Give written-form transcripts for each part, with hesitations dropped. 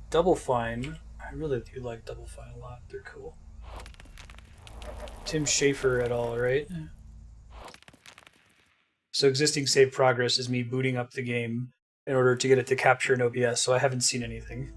Double Fine. I really do like Double Fine a lot. They're cool. Tim Schafer et al., right? So existing save progress is me booting up the game in order to get it to capture an OBS, so I haven't seen anything.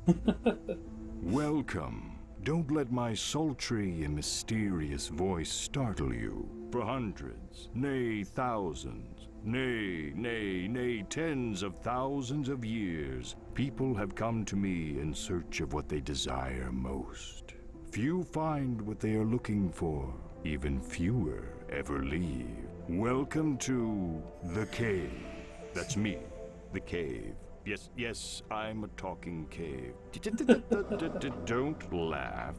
Welcome. Don't let my sultry and mysterious voice startle you. For hundreds, nay thousands, nay tens of thousands of years, people have come to me in search of what they desire most. Few find what they are looking for. Even fewer ever leave. Welcome to the cave. That's me, the cave. Yes, I'm a talking cave. Don't laugh.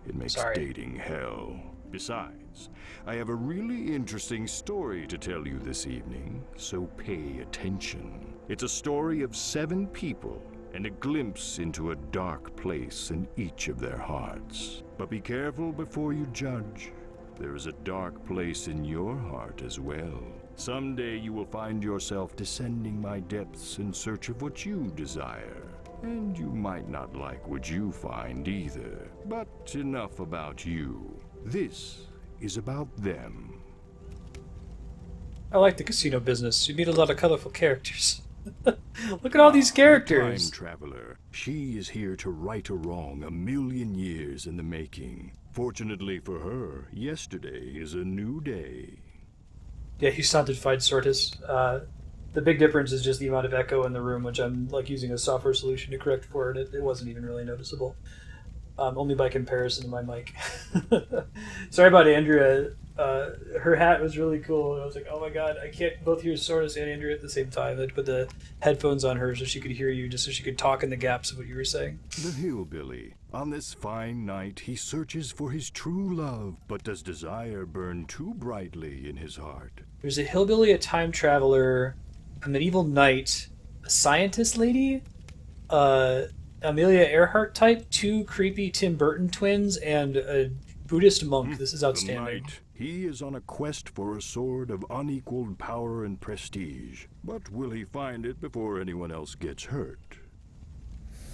It makes Sorry. dating hell. Besides, I have a really interesting story to tell you this evening, so pay attention. It's a story of 7 people and a glimpse into a dark place in each of their hearts. But be careful before you judge. There is a dark place in your heart as well. Someday you will find yourself descending my depths in search of what you desire. And you might not like what you find either. But enough about you. This is about them. I like the casino business. You meet a lot of colorful characters. Look at all these characters. The time traveler. She is here to right a wrong 1,000,000 years in the making. Fortunately for her, yesterday is a new day. Yeah, he sounded fine, Sortis. The big difference is just the amount of echo in the room, which I'm like using a software solution to correct for, and it wasn't even really noticeable. Only by comparison to my mic. Sorry about Andrea. Her hat was really cool. I was like, oh my god, I can't both hear Sortis and Andrea at the same time. I had to put the headphones on her so she could hear you, just so she could talk in the gaps of what you were saying. The hillbilly. On this fine night, he searches for his true love, but does desire burn too brightly in his heart? There's a hillbilly, a time traveler, a medieval knight, a scientist lady, Amelia Earhart type, 2 creepy Tim Burton twins, and a Buddhist monk. This is outstanding. The knight. He is on a quest for a sword of unequaled power and prestige. But will he find it before anyone else gets hurt?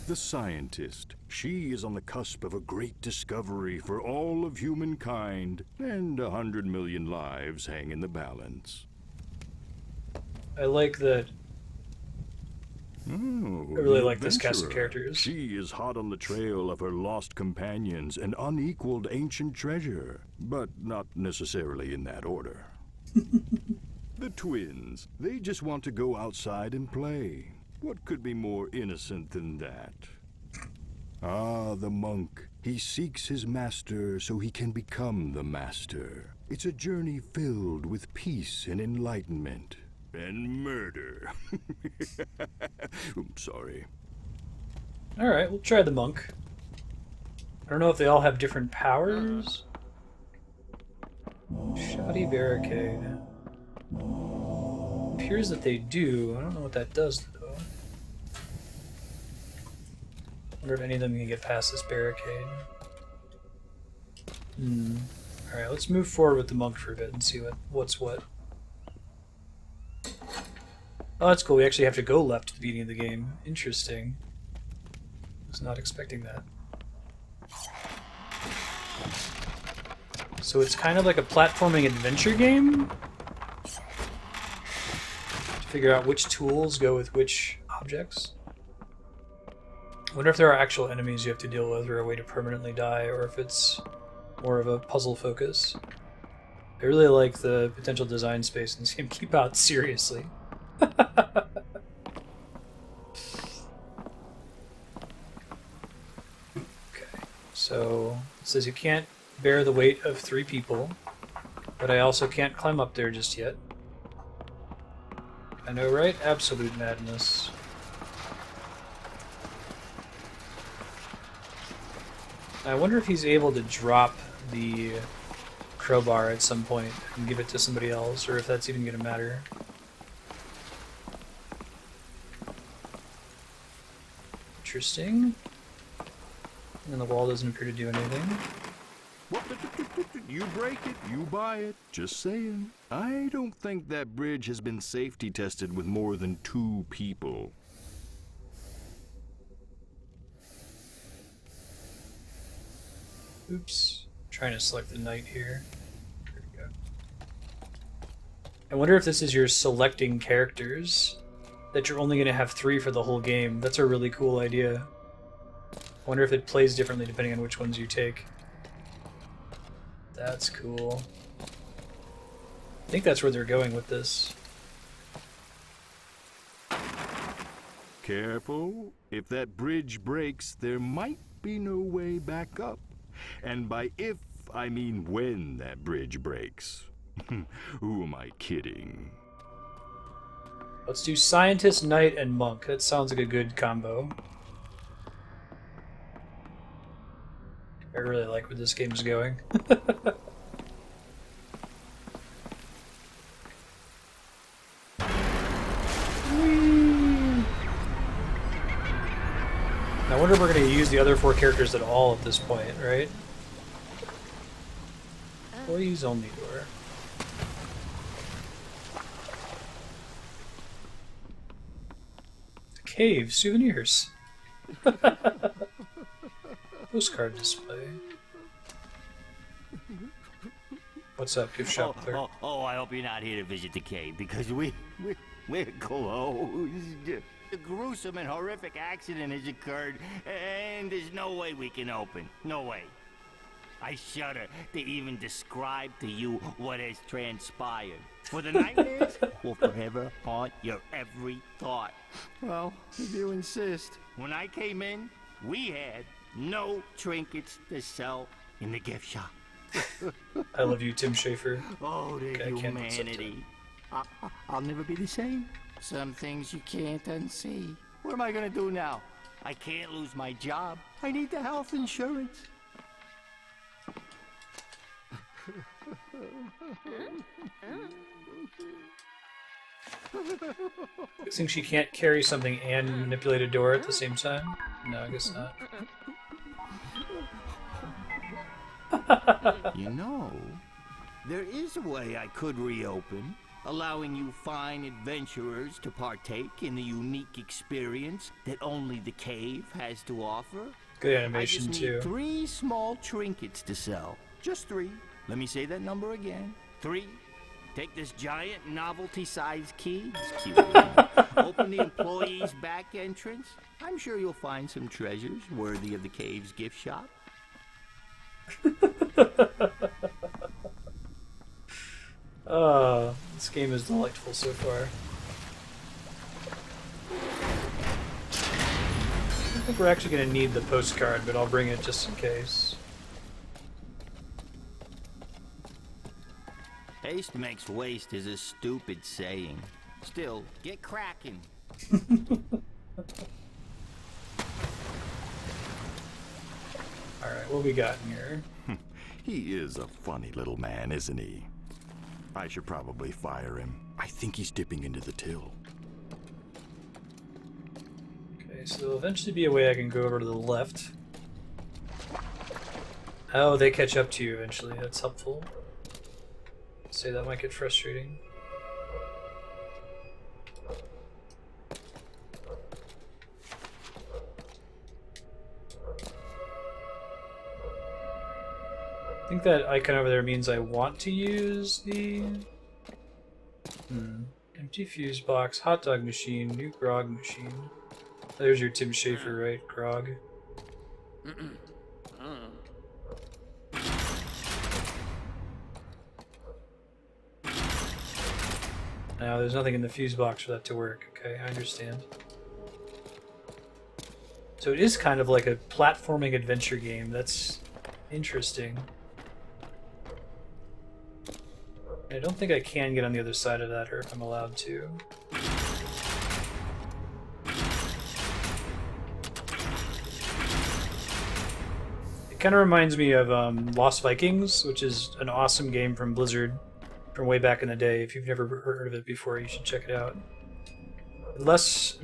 The scientist. She is on the cusp of a great discovery for all of humankind, and 100,000,000 lives hang in the balance. I like that. Oh, I really like this cast of adventurer. characters. She is hot on the trail of her lost companions and unequaled ancient treasure, but not necessarily in that order. The twins. They just want to go outside and play. What could be more innocent than that? Ah, the monk. He seeks his master so he can become the master. It's a journey filled with peace and enlightenment. And murder. I'm sorry. Alright, we'll try the monk. I don't know if they all have different powers. Shoddy barricade. Appears that they do. I don't know what that does, though. Wonder if any of them can get past this barricade. Alright, let's move forward with the monk for a bit and see what's what. Oh, that's cool. We actually have to go left at the beginning of the game. Interesting. Was not expecting that. So it's kind of like a platforming adventure game? To figure out which tools go with which objects? I wonder if there are actual enemies you have to deal with or a way to permanently die, or if it's more of a puzzle focus. I really like the potential design space in this game. Keep out, seriously. Okay, so it says you can't bear the weight of 3 people, but I also can't climb up there just yet. I know, right? Absolute madness. I wonder if he's able to drop the crowbar at some point and give it to somebody else, or if that's even going to matter. Interesting. And the wall doesn't appear to do anything. You break it, you buy it. Just saying. I don't think that bridge has been safety tested with more than 2 people. Oops. Trying to select the knight here. There we go. I wonder if this is your selecting characters, that you're only going to have 3 for the whole game. That's a really cool idea. I wonder if it plays differently depending on which ones you take. That's cool. I think that's where they're going with this. Careful. If that bridge breaks, there might be no way back up. And by if, I mean when that bridge breaks. Who am I kidding? Let's do scientist, knight, and monk. That sounds like a good combo. I really like where this game's going. I wonder if we're going to use the other 4 characters at all at this point, right? Employees only door. Cave, souvenirs. Postcard display. What's up, gift shop clerk? Oh, I hope you're not here to visit the cave, because we're closed. A gruesome and horrific accident has occurred, and there's no way we can open. No way. I shudder to even describe to you what has transpired. For the nightmares will forever haunt your every thought. Well, if you insist. When I came in, we had no trinkets to sell in the gift shop. I love you, Tim Schafer. Oh, the Okay, humanity. I'll never be the same. Some things you can't unsee. What am I gonna do now? I can't lose my job. I need the health insurance. Guessing she can't carry something and manipulate a door at the same time? No, I guess not. You know, there is a way I could reopen, allowing you fine adventurers to partake in the unique experience that only the cave has to offer. Good I animation, just too. need 3 small trinkets to sell. Just 3. Let me say that number again. 3. Take this giant novelty-sized key. It's cute. Open the employee's back entrance. I'm sure you'll find some treasures worthy of the cave's gift shop. This game is delightful so far. I don't think we're actually going to need the postcard, but I'll bring it just in case. Haste makes waste is a stupid saying. Still, get cracking. Alright, what we got in here? He is a funny little man, isn't he? I should probably fire him. I think he's dipping into the till. Okay, so there'll eventually be a way I can go over to the left. Oh, they catch up to you eventually. That's helpful. Say that might get frustrating. I think that icon over there means I want to use the empty fuse box, hot dog machine, new grog machine. There's your Tim Schafer, right? Grog. No, there's nothing in the fuse box for that to work. Okay, I understand. So it is kind of like a platforming adventure game. That's interesting. I don't think I can get on the other side of that, or if I'm allowed to. It kind of reminds me of Lost Vikings, which is an awesome game from Blizzard from way back in the day. If you've never heard of it before, you should check it out.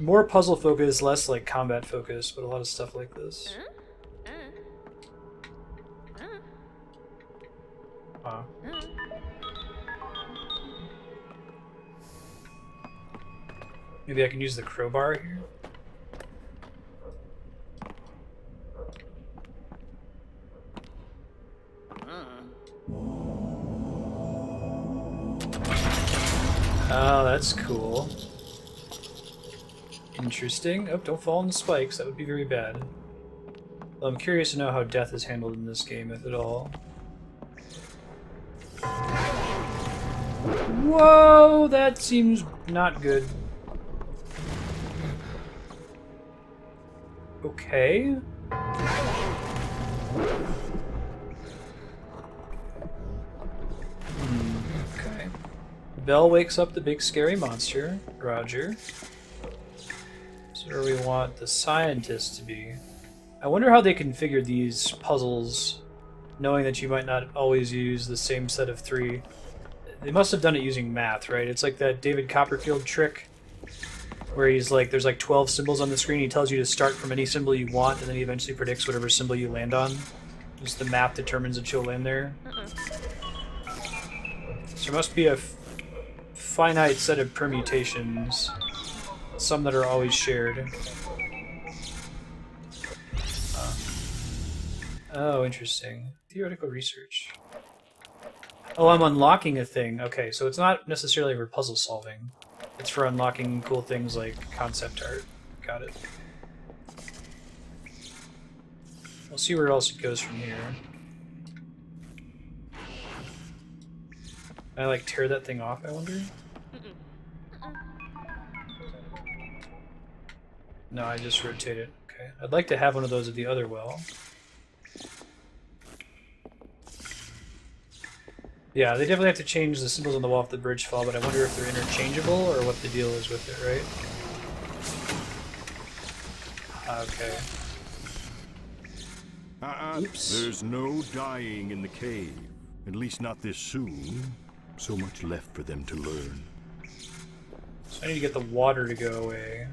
More puzzle focused, less like combat focused, but a lot of stuff like this. Wow. Maybe I can use the crowbar here? Oh, that's cool. Interesting. Oh, don't fall on the spikes. That would be very bad. Well, I'm curious to know how death is handled in this game, if at all. Whoa, that seems not good. Okay. Okay. Bell wakes up the big scary monster. Roger. So where we want the scientist to be. I wonder how they configured these puzzles, knowing that you might not always use the same set of 3. They must have done it using math, right? It's like that David Copperfield trick where he's like, there's like 12 symbols on the screen, he tells you to start from any symbol you want, and then he eventually predicts whatever symbol you land on. Just the math determines that you'll land there. So there must be a finite set of permutations, some that are always shared. Oh, interesting. Theoretical research. Oh, I'm unlocking a thing. Okay, so it's not necessarily for puzzle solving. It's for unlocking cool things like concept art. Got it. We'll see where else it goes from here. Can I, like, tear that thing off, I wonder? No, I just rotate it. Okay. I'd like to have one of those at the other well. Yeah, they definitely have to change the symbols on the wall if the bridge fall, but I wonder if they're interchangeable or what the deal is with it, right? Okay. Oops. There's no dying in the cave. At least not this soon. So much left for them to learn. So I need to get the water to go away.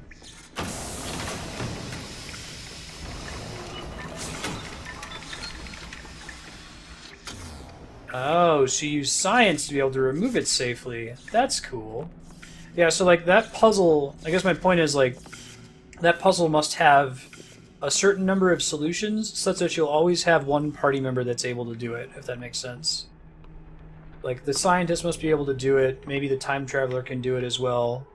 Oh, so you use science to be able to remove it safely. That's cool. Yeah, so like that puzzle, I guess my point is like, that puzzle must have a certain number of solutions such that you'll always have one party member that's able to do it, if that makes sense. Like, the scientist must be able to do it, maybe the time traveler can do it as well.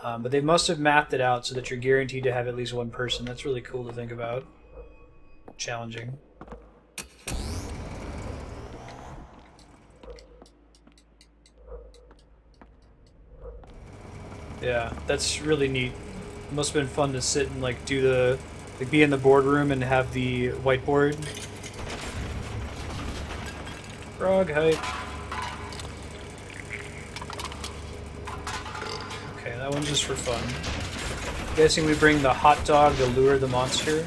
But they must have mapped it out so that you're guaranteed to have at least one person. That's really cool to think about. Challenging. Yeah, that's really neat. It must have been fun to sit and like do the, like be in the boardroom and have the whiteboard. Frog hype. Okay, that one's just for fun. Guessing we bring the hot dog to lure the monster.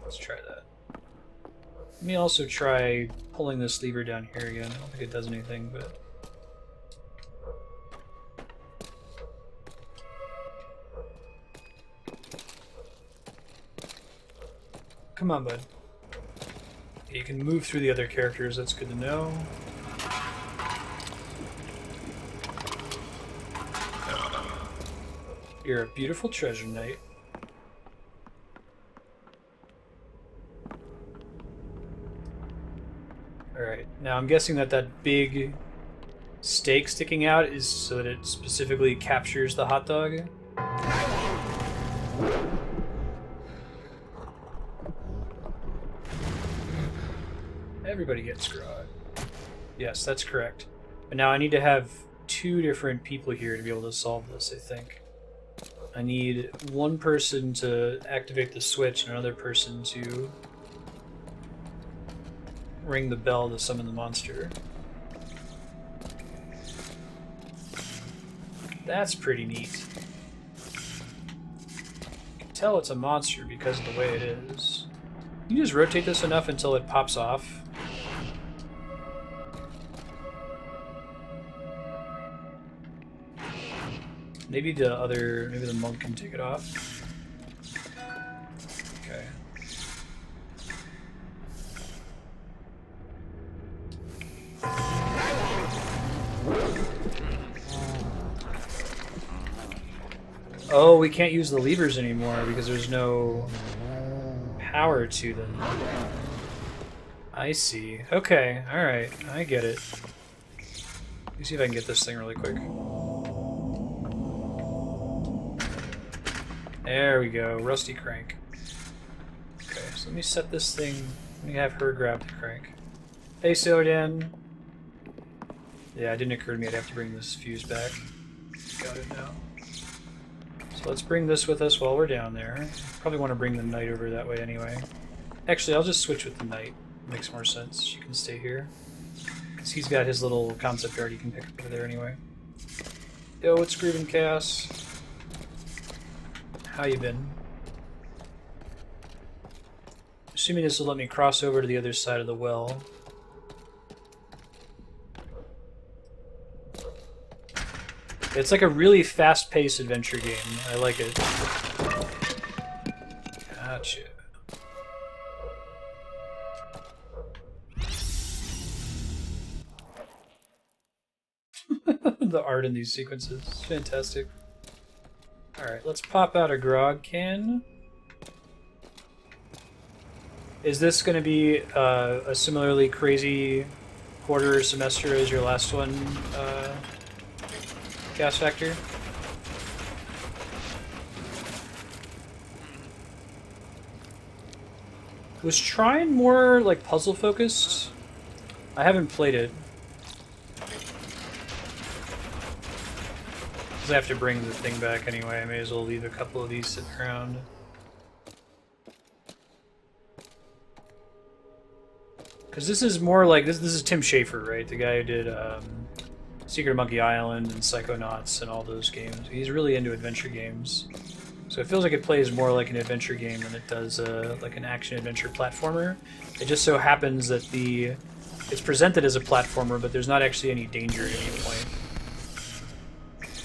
Let's try that. Let me also try pulling this lever down here again. I don't think it does anything, but... Come on, bud. You can move through the other characters, that's good to know. You're a beautiful treasure knight. Alright, now I'm guessing that that big stake sticking out is so that it specifically captures the hot dog. Everybody gets grog. Yes, that's correct. But now I need to have 2 different people here to be able to solve this, I think. I need one person to activate the switch and another person to ring the bell to summon the monster. That's pretty neat. You can tell it's a monster because of the way it is. You just rotate this enough until it pops off. Maybe the monk can take it off. Okay. Oh, we can't use the levers anymore because there's no power to them. I see. Okay, alright. I get it. Let me see if I can get this thing really quick. There we go. Rusty crank. Okay, so let me set this thing. Let me have her grab the crank. Hey, Sodan. Yeah, it didn't occur to me I'd have to bring this fuse back. Got it now. So let's bring this with us while we're down there. Probably want to bring the knight over that way anyway. Actually, I'll just switch with the knight. Makes more sense. She can stay here. Because he's got his little concept art he can pick up over there anyway. Yo, what's grooving, Cass? How you been? Assuming this will let me cross over to the other side of the well. It's like a really fast-paced adventure game. I like it. Gotcha. The art in these sequences is fantastic. Alright, let's pop out a grog can. Is this going to be a similarly crazy quarter semester as your last one, Gas Factor? Was Trine more like puzzle focused? I haven't played it. I have to bring the thing back anyway. I may as well leave a couple of these sitting around. Because this is more like this is Tim Schafer, right? The guy who did Secret of Monkey Island and Psychonauts and all those games. He's really into adventure games. So it feels like it plays more like an adventure game than it does like an action-adventure platformer. It just so happens that it's presented as a platformer, but there's not actually any danger at any point.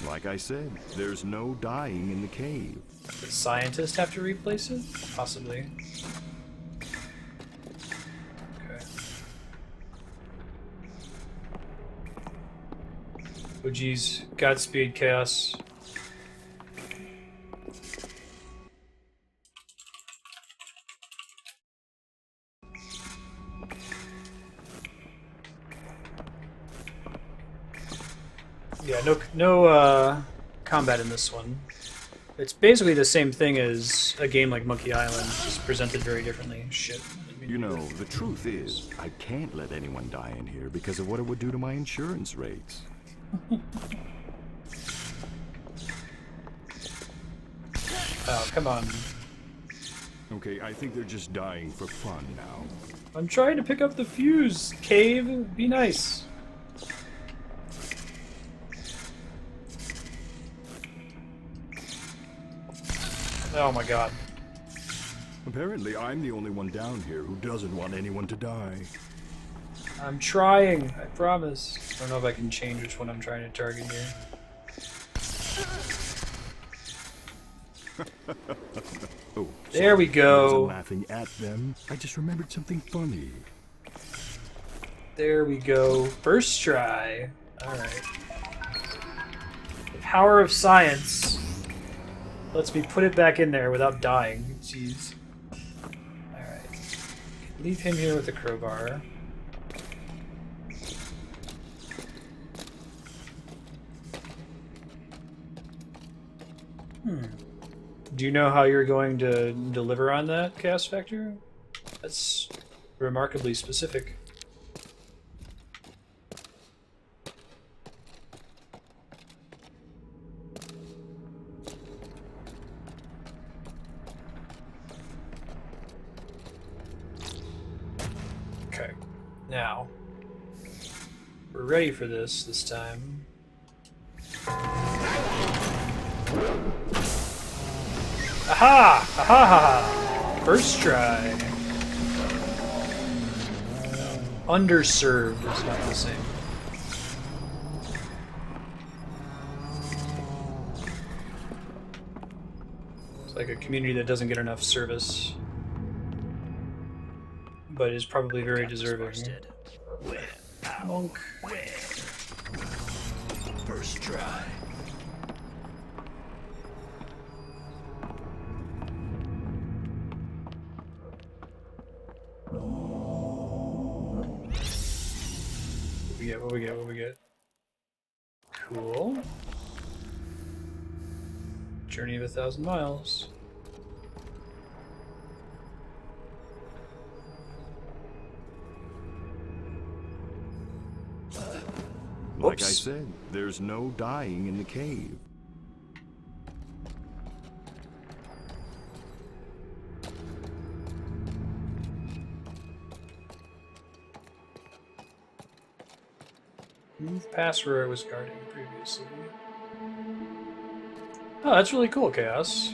Like I said, there's no dying in the cave. Does the scientist have to replace it? Possibly. Okay. Oh geez. Godspeed, Chaos. Yeah, no combat in this one. It's basically the same thing as a game like Monkey Island, just presented very differently. Shit. You know, the truth is, I can't let anyone die in here because of what it would do to my insurance rates. Oh, come on. Okay, I think they're just dying for fun now. I'm trying to pick up the fuse, Cave. Be nice. Oh my god. Apparently, I'm the only one down here who doesn't want anyone to die. I'm trying, I promise. I don't know if I can change which one I'm trying to target here. Oh, there we go. I wasn't laughing at them. I just remembered something funny. There we go. First try. Alright. The power of science lets me put it back in there without dying. Jeez. Alright. Leave him here with the crowbar. Do you know how you're going to deliver on that, Chaos Factor? That's remarkably specific. Okay, now we're ready for this time. Aha! Aha! Ha! First try. Underserved is not the same. It's like a community that doesn't get enough service, but is probably very deserving. Marstead. Monk. First try. get? What we get? What we get? Cool. Journey of 1,000 miles. Like I Whoops. said, there's no dying in the cave. Move past where I was guarding previously. Oh, that's really cool, Chaos.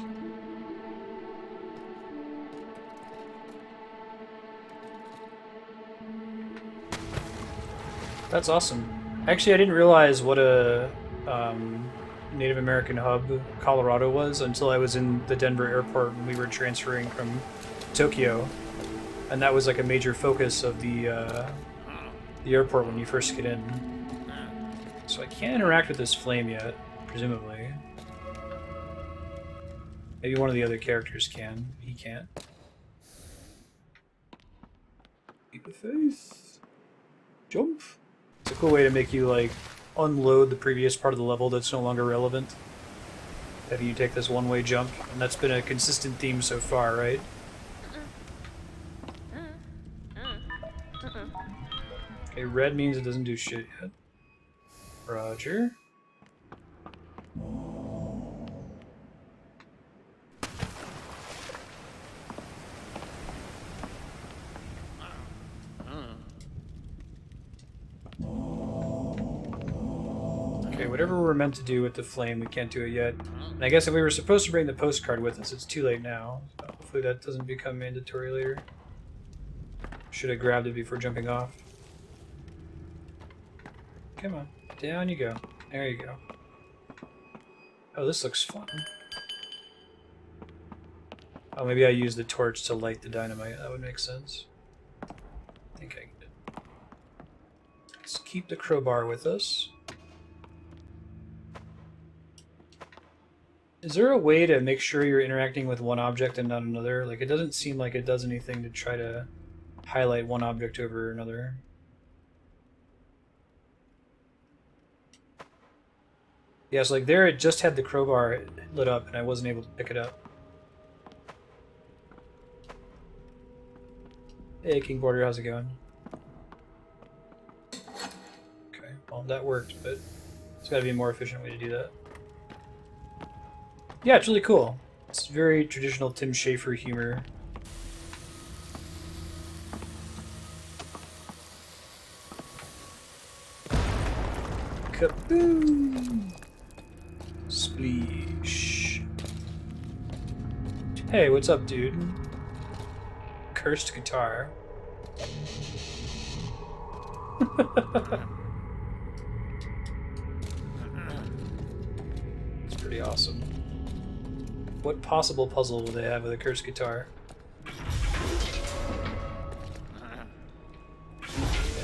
That's awesome. Actually, I didn't realize what a Native American hub Colorado was until I was in the Denver airport when we were transferring from Tokyo, and that was like a major focus of the airport when you first get in. So I can't interact with this flame yet, presumably. Maybe one of the other characters can. He can't. Keep the faith. Jump. It's a cool way to make you, like, unload the previous part of the level that's no longer relevant. Having you take this one-way jump, and that's been a consistent theme so far, right? Okay, red means it doesn't do shit yet. Roger. Okay, whatever we're meant to do with the flame, we can't do it yet. And I guess if we were supposed to bring the postcard with us, it's too late now. So hopefully that doesn't become mandatory later. Should have grabbed it before jumping off. Come on, down you go. There you go. Oh, this looks fun. Oh, maybe I use the torch to light the dynamite. That would make sense. I think I get it. Let's keep the crowbar with us. Is there a way to make sure you're interacting with one object and not another? Like, it doesn't seem like it does anything to try to highlight one object over another. Yeah, so like there it just had the crowbar lit up and I wasn't able to pick it up. Hey, King Border, how's it going? Okay, well that worked, but there's gotta be a more efficient way to do that. Yeah, it's really cool. It's very traditional Tim Schafer humor. Kaboom! Spleesh. Hey, what's up, dude? Cursed guitar. It's pretty awesome. What possible puzzle will they have with a cursed guitar? Okay,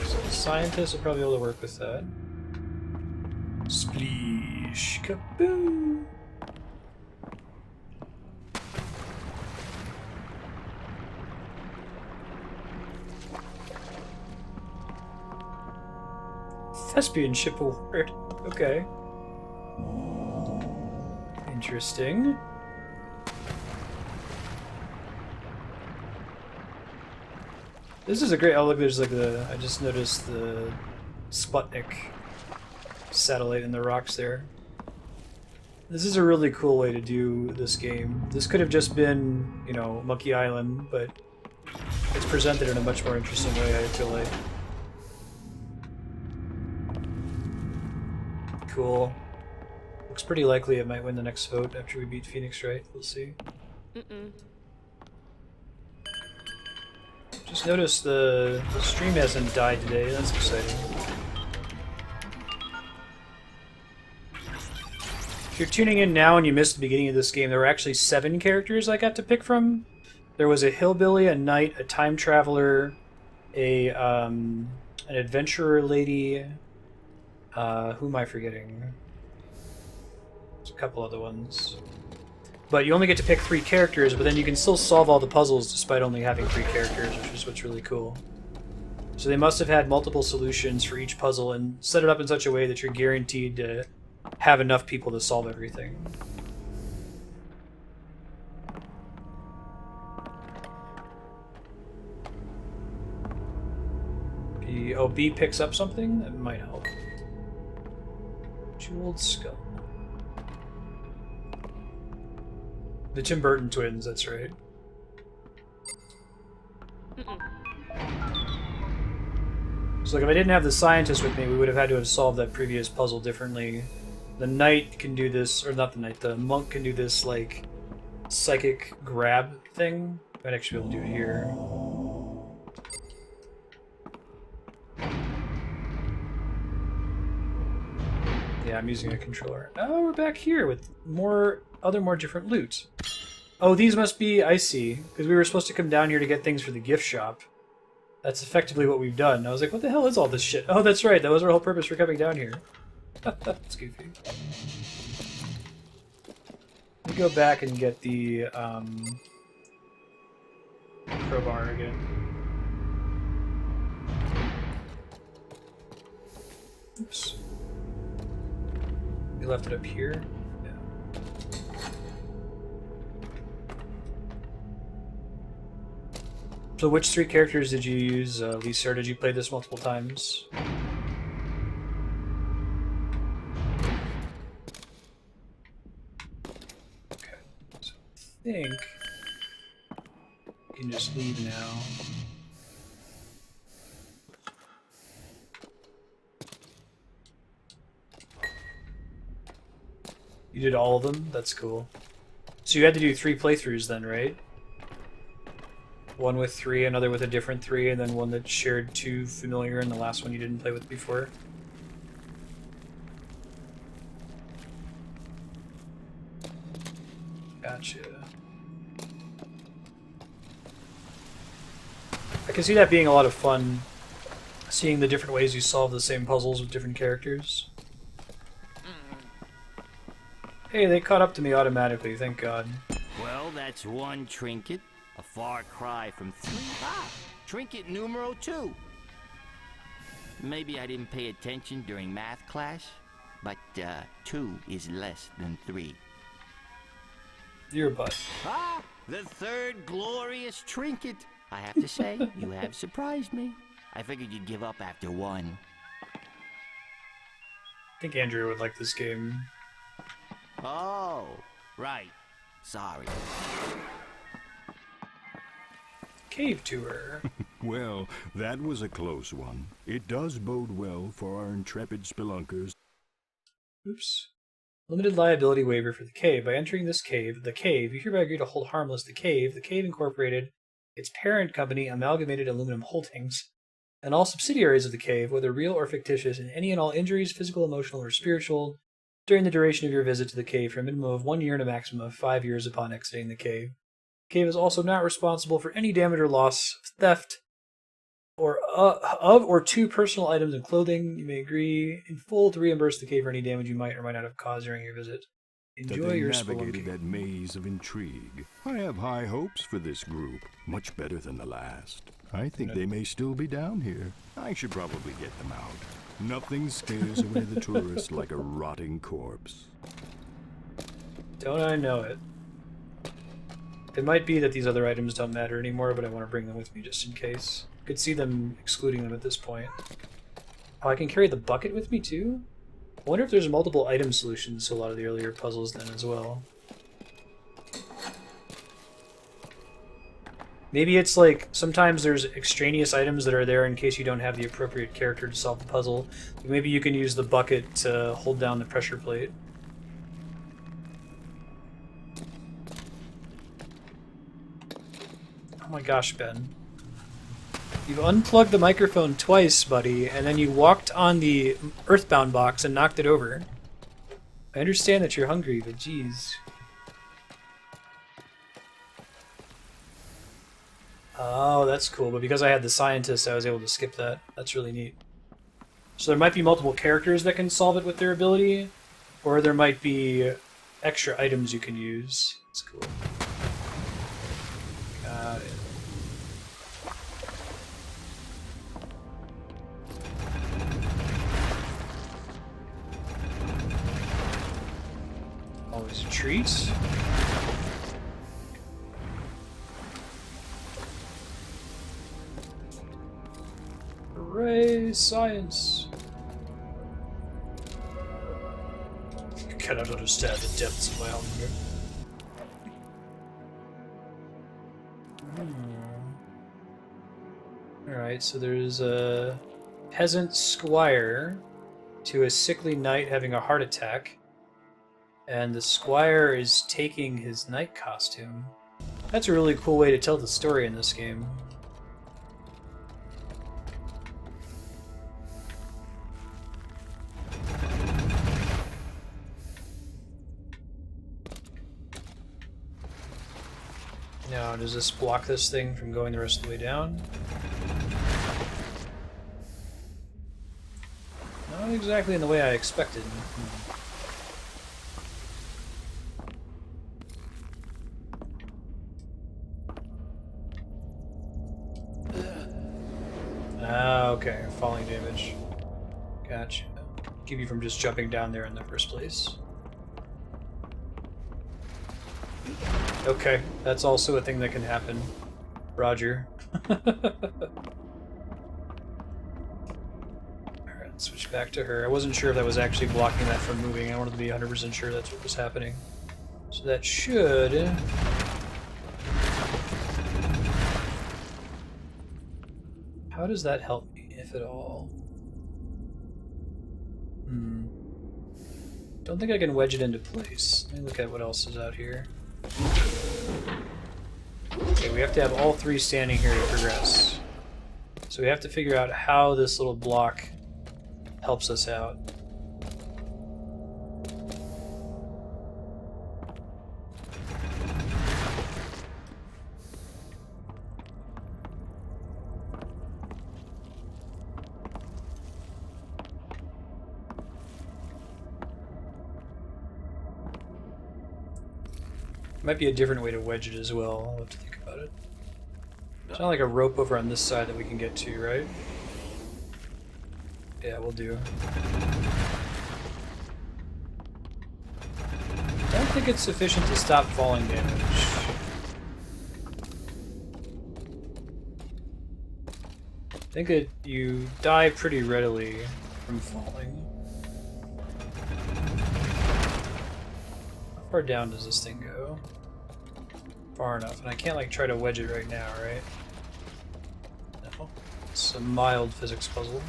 so the scientist will probably be able to work with that. Spleesh. Kaboom! Thespian ship award. Okay. Interesting. This is a great. Oh, look, there's like the. I just noticed the Sputnik satellite in the rocks there. This is a really cool way to do this game. This could have just been, you know, Monkey Island, but it's presented in a much more interesting way, I feel like. Cool. Looks pretty likely it might win the next vote after we beat Phoenix, right? We'll see. Just noticed the stream hasn't died today. That's exciting. If you're tuning in now and you missed the beginning of this game, there were actually 7 characters I got to pick from. There was a hillbilly, a knight, a time traveler, an adventurer lady. Who am I forgetting? There's a couple other ones. But you only get to pick 3 characters, but then you can still solve all the puzzles despite only having 3 characters, which is what's really cool. So So they must have had multiple solutions for each puzzle and set it up in such a way that you're guaranteed to have enough people to solve everything. B picks up something? That might help. Jeweled skull. The Tim Burton twins, that's right. So like if I didn't have the scientist with me, we would have had to have solved that previous puzzle differently. The knight can do this, or not the knight, the monk can do this like psychic grab thing. I'd actually be able to do it here. Yeah, I'm using a controller. Oh, we're back here with more different loot. Oh, these must be, I see, because we were supposed to come down here to get things for the gift shop. That's effectively what we've done. I was like, what the hell is all this shit? Oh, that's right, that was our whole purpose for coming down here. That's goofy. Let me go back and get the crowbar again. Oops. We left it up here. Yeah. So which 3 characters did you use, Lisa, or did you play this multiple times? Okay, so I think you can just leave now. You did all of them? That's cool. So you had to do 3 playthroughs then, right? One with 3, another with a different 3, and then one that shared 2 familiar, and the last one you didn't play with before. Gotcha. I can see that being a lot of fun, seeing the different ways you solve the same puzzles with different characters. Hey, they caught up to me automatically, thank God. Well, that's 1 trinket. A far cry from 3. Ah, trinket numero 2. Maybe I didn't pay attention during math class, but 2 is less than 3. Your butt. Ah, the 3rd glorious trinket. I have to say, you have surprised me. I figured you'd give up after 1. I think Andrew would like this game. Oh, right. Sorry. Cave tour. Well, that was a close one. It does bode well for our intrepid spelunkers. Oops. Limited liability waiver for the cave. By entering this cave, you hereby agree to hold harmless the Cave Incorporated, its parent company, Amalgamated Aluminum Holdings, and all subsidiaries of the Cave, whether real or fictitious, and any and all injuries, physical, emotional, or spiritual, during the duration of your visit to the cave for a minimum of 1 year and a maximum of 5 years upon exiting the cave. The cave is also not responsible for any damage or loss, theft, or of or to personal items and clothing. You may agree in full to reimburse the cave for any damage you might or might not have caused during your visit. Enjoy your navigated spelunking. that maze of intrigue. I have high hopes for this group, much better than the last. I think they may still be down here. I should probably get them out. Nothing scares away the tourist like a rotting corpse. Don't I know it? It might be that these other items don't matter anymore, but I want to bring them with me just in case. Could see them excluding them at this point. Oh, I can carry the bucket with me too? I wonder if there's multiple item solutions to a lot of the earlier puzzles then as well. Maybe it's like, sometimes there's extraneous items that are there in case you don't have the appropriate character to solve the puzzle. Maybe you can use the bucket to hold down the pressure plate. Oh my gosh, Ben. You've unplugged the microphone twice, buddy, and then you walked on the Earthbound box and knocked it over. I understand that you're hungry, but jeez. Oh, that's cool, but because I had the scientist, I was able to skip that. That's really neat. So there might be multiple characters that can solve it with their ability, or there might be extra items you can use. That's cool. Got it. Always a treat. Hooray, science! I cannot understand the depths of my hunger. Alright, so there's a peasant squire to a sickly knight having a heart attack. And the squire is taking his knight costume. That's a really cool way to tell the story in this game. Now, does this block this thing from going the rest of the way down? Not exactly in the way I expected. Ah, okay, falling damage. Gotcha. Keep you from just jumping down there in the first place. Okay, that's also a thing that can happen. Roger. Alright, let's switch back to her. I wasn't sure if that was actually blocking that from moving. I wanted to be 100% sure that's what was happening. So that should... How does that help me, if at all? Don't think I can wedge it into place. Let me look at what else is out here. Okay, we have to have all three standing here to progress. So we have to figure out how this little block helps us out. Might be a different way to wedge it as well. I'll have to think about it. It's not like a rope over on this side that we can get to, right? Yeah, we'll do. Don't think it's sufficient to stop falling damage. I think that you die pretty readily from falling. How far down does this thing go? Far enough, and I can't like try to wedge it right now, right? No. It's a mild physics puzzle.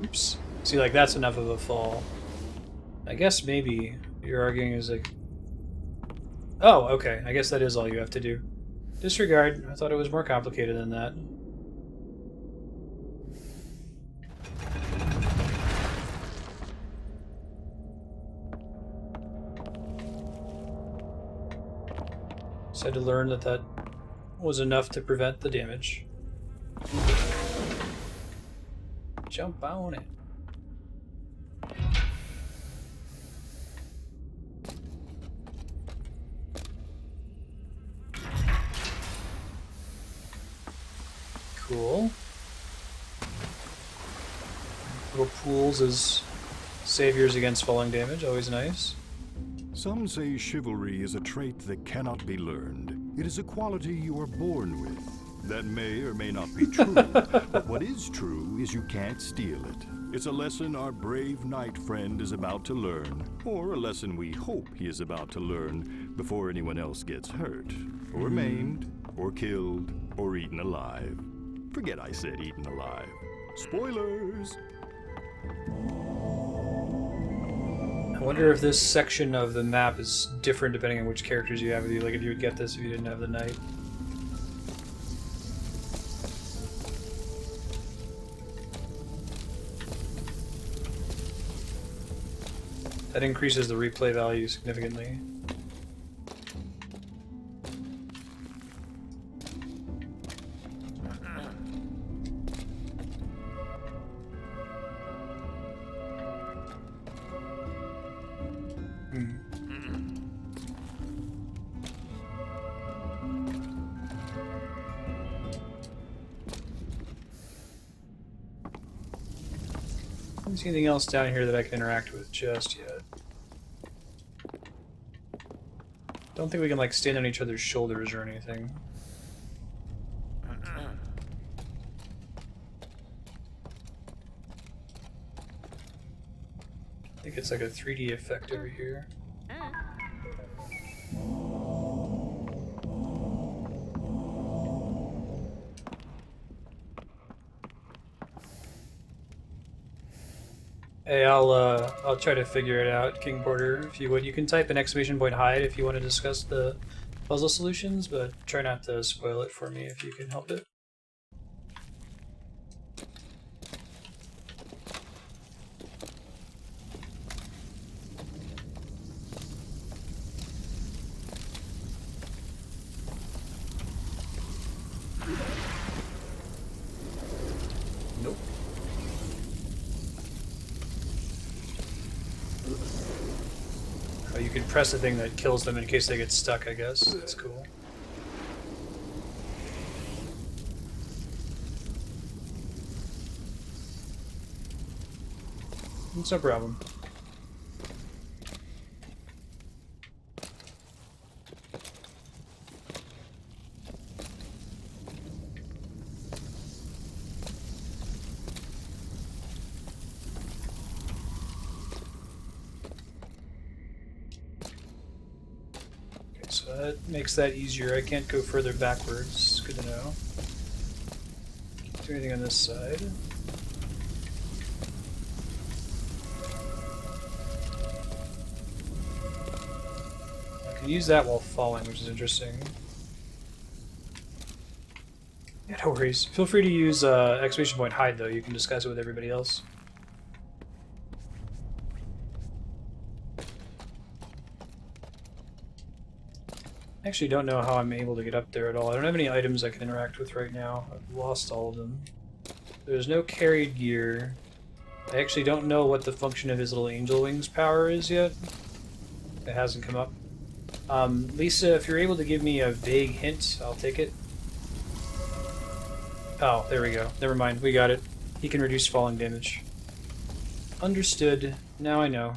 Oops. See, like that's enough of a fall. I guess maybe you're arguing is like... Oh, okay. I guess that is all you have to do. Disregard. I thought it was more complicated than that. Just had to learn that that was enough to prevent the damage. Jump on it. Cool. Little pools as saviors against falling damage, always nice. Some say chivalry is a trait that cannot be learned. It is a quality you are born with. That may or may not be true, but what is true is you can't steal it. It's a lesson our brave knight friend is about to learn, or a lesson we hope he is about to learn before anyone else gets hurt, or maimed, or killed, or eaten alive. Forget I said eaten alive. Spoilers! I wonder if this section of the map is different depending on which characters you have with you, like if you would get this if you didn't have the knight. That increases the replay value significantly. see anything else down here that I can interact with just yet. Don't think we can like stand on each other's shoulders or anything. I think it's like a 3D effect over here. Hey, I'll try to figure it out, King Porter, if you would. You can type an exclamation point hide if you want to discuss the puzzle solutions, but try not to spoil it for me if you can help it. Nope. Oh, you can press the thing that kills them in case they get stuck, I guess. That's cool. It's no problem. So that makes that easier. I can't go further backwards. Good to know. Do anything on this side? I can use that while falling, which is interesting. Yeah, no worries. Feel free to use exclamation point hide though. You can discuss it with everybody else. I actually don't know how I'm able to get up there at all. I don't have any items I can interact with right now. I've lost all of them. There's no carried gear. I actually don't know what the function of his little angel wings power is yet. It hasn't come up. Lisa, if you're able to give me a vague hint, I'll take it. Oh, there we go. Never mind, we got it. He can reduce falling damage. Understood. Now I know.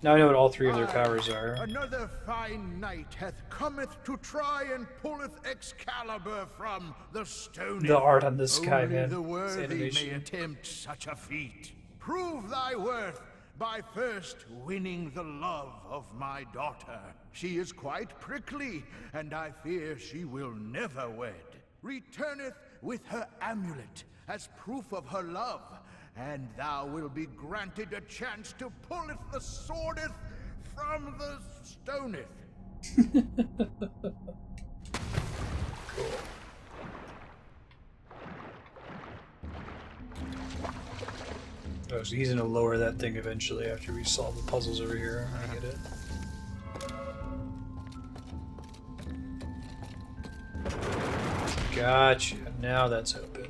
Now I know what all three of their powers are. Another fine knight hath cometh to try and pulleth Excalibur from the stone. The art on this guy, Only man. the This worthy animation. may attempt such a feat. Prove thy worth by first winning the love of my daughter. She is quite prickly, and I fear she will never wed. Returneth with her amulet as proof of her love, and thou wilt be granted a chance to pulleth the swordeth from the stoneth. Cool. Oh, so he's gonna lower that thing eventually after we solve the puzzles over here. I get it. Gotcha. Now that's open.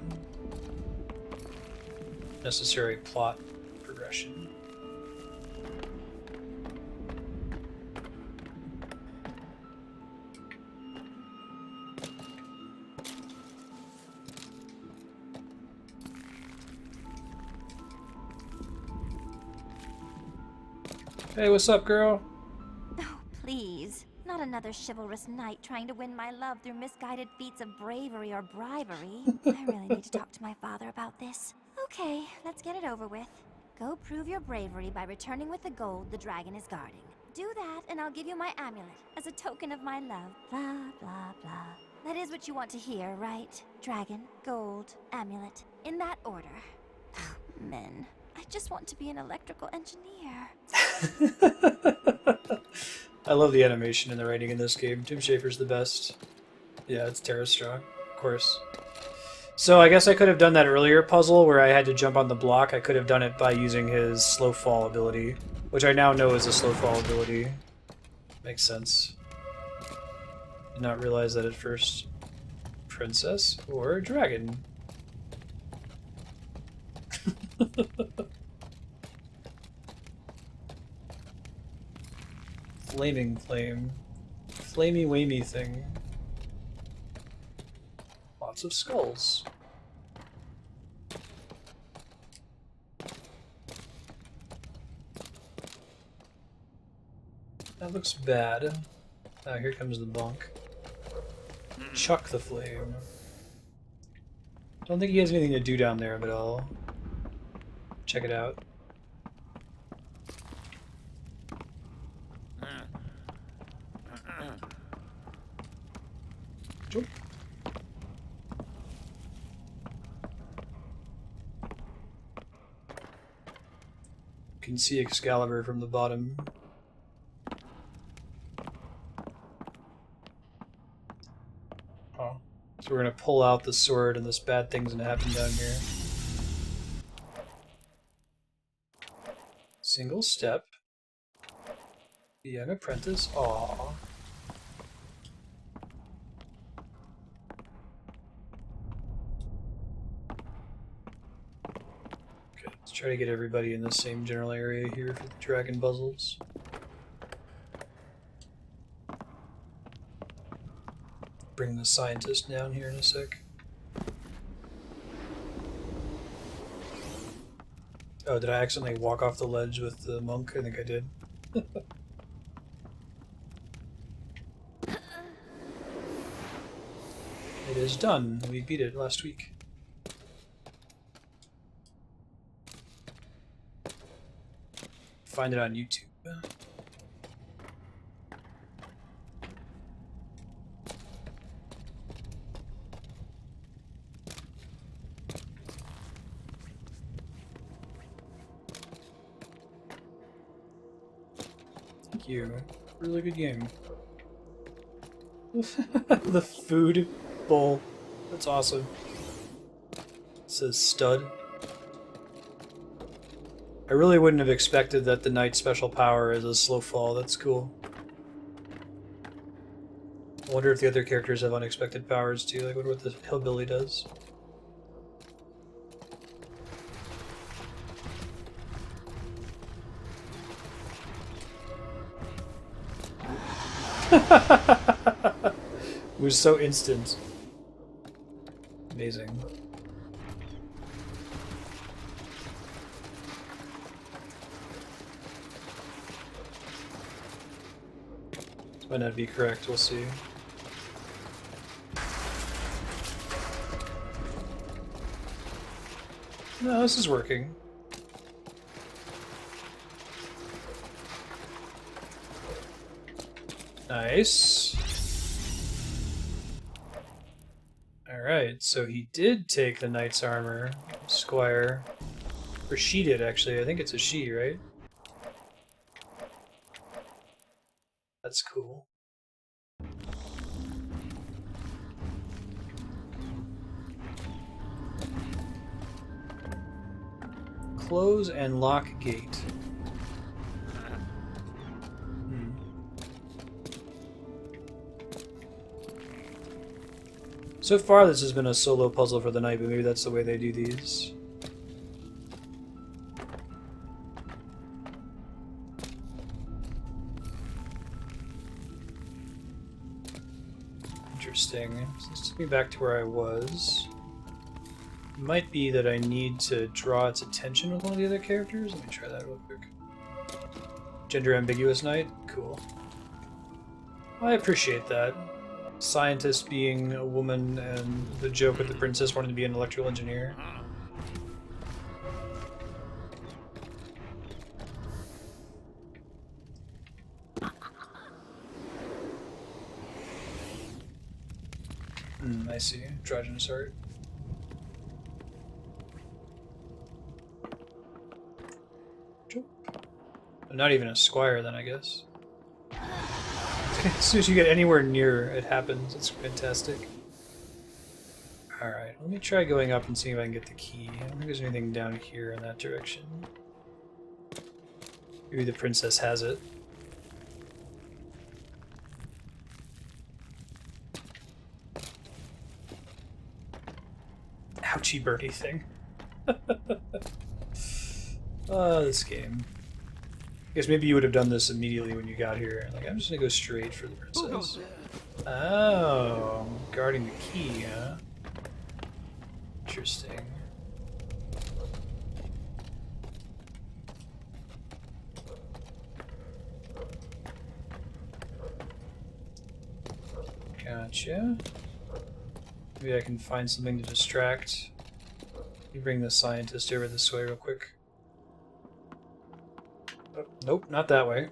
Necessary plot progression. Hey, what's up, girl? Oh, please. Not another chivalrous knight trying to win my love through misguided feats of bravery or bribery. I really need to talk to my father about this. Okay, let's get it over with. Go prove your bravery by returning with the gold the dragon is guarding. Do that, and I'll give you my amulet as a token of my love. Blah, blah, blah. That is what you want to hear, right? Dragon, gold, amulet. In that order. Men. I just want to be an electrical engineer. I love the animation and the writing in this game. Tim Schafer's the best. Yeah, it's Terra Strong, of course. So I guess I could have done that earlier puzzle where I had to jump on the block. I could have done it by using his slow fall ability, which I now know is a slow fall ability. Makes sense. Did not realize that at first. Princess or dragon? Flaming flame. Flamey wamey thing. Lots of skulls. That looks bad. Here comes the bunk. Chuck the flame. Don't think he has anything to do down there, but I'll check it out. Sure. Can see Excalibur from the bottom. Oh. So we're gonna pull out the sword and this bad thing's gonna happen down here. Single step. The young apprentice. Aww. Okay, let's try to get everybody in the same general area here for the dragon puzzles. Bring the scientist down here in a sec. Oh, did I accidentally walk off the ledge with the monk? I think I did. It is done. We beat it last week. Find it on YouTube. Thank you. Really good game. The food bowl. That's awesome. It says stud. I really wouldn't have expected that the knight's special power is a slow fall. That's cool. I wonder if the other characters have unexpected powers too. Like, I wonder what the hillbilly does. It was so instant. Amazing. This might not be correct, we'll see. No, this is working. Nice. Alright, so he did take the knight's armor, Squire. Or she did, actually. I think it's a she, right? That's cool. Close and lock gate. So far this has been a solo puzzle for the night, but maybe that's the way they do these. Interesting. So let's take me back to where I was. It might be that I need to draw its attention with one of the other characters. Let me try that real quick. Gender ambiguous knight? Cool. I appreciate that. Scientist being a woman and the joke with the princess wanting to be an electrical engineer. I see. Androgynous art. Not even a squire then, I guess. As soon as you get anywhere near, it happens. It's fantastic. Alright, let me try going up and seeing if I can get the key. I don't think there's anything down here in that direction. Maybe the princess has it. Ouchie birdie thing. This game. I guess maybe you would have done this immediately when you got here. Like, I'm just gonna go straight for the princess. Oh, guarding the key, huh? Interesting. Gotcha. Maybe I can find something to distract. You bring the scientist over this way real quick. Oh, nope, not that way.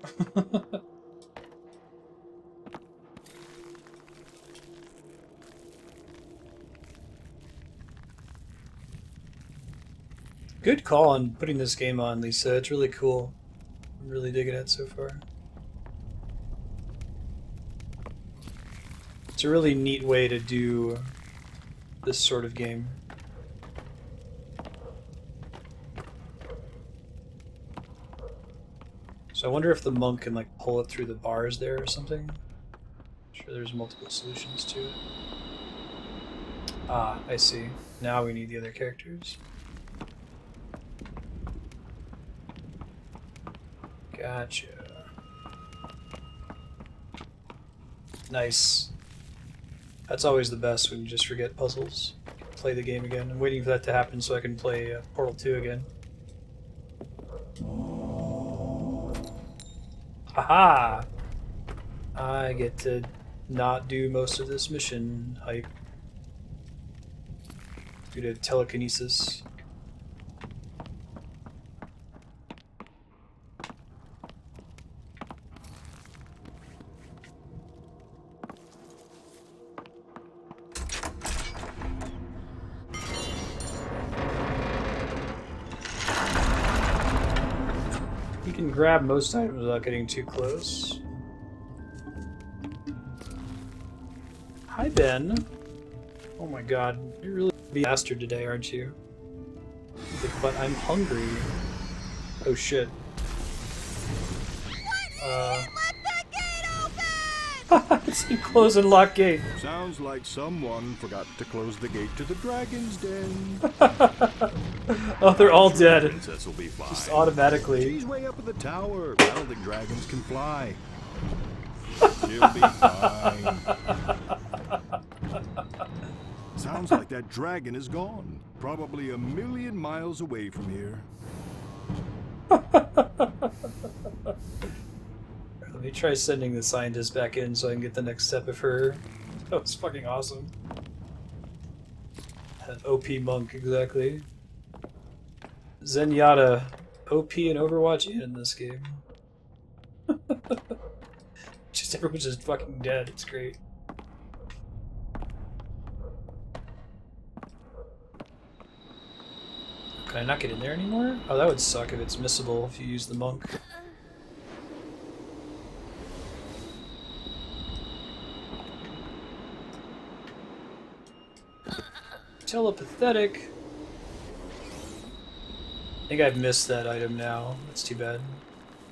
Good call on putting this game on, Lisa. It's really cool. I'm really digging it so far. It's a really neat way to do this sort of game. So I wonder if the monk can like pull it through the bars there or something. I'm sure there's multiple solutions to it. Ah, I see. Now we need the other characters. Gotcha. Nice. That's always the best when you just forget puzzles. Play the game again. I'm waiting for that to happen so I can play Portal 2 again. Haha! I get to not do most of this mission hype due to telekinesis. You can grab most items without getting too close. Hi, Ben. Oh my god, you're really a bastard today, aren't you? But I'm hungry. Oh shit. It's a close and lock gate. Sounds like someone forgot to close the gate to the dragon's den. Oh, they're all dead. Princess will be fine. Just automatically. She's way up at the tower. I don't think dragons can fly. She'll be fine. Sounds like that dragon is gone. Probably 1,000,000 miles away from here. Let me try sending the scientist back in so I can get the next step of her. That was fucking awesome. An OP monk, exactly. Zenyatta, OP and Overwatch in this game. Just everyone's just fucking dead. It's great. Can I not get in there anymore? Oh, that would suck if it's missable if you use the monk. Telepathetic. I think I've missed that item now. That's too bad.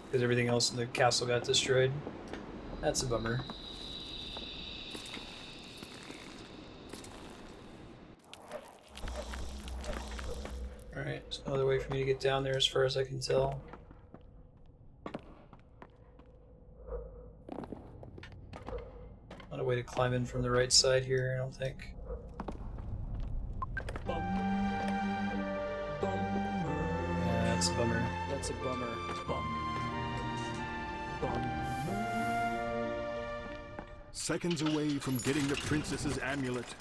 Because everything else in the castle got destroyed. That's a bummer. Alright, there's no other way for me to get down there as far as I can tell. Not a way to climb in from the right side here, I don't think. Yeah, that's a bummer. That's a bummer. Seconds away from getting the princess's amulet.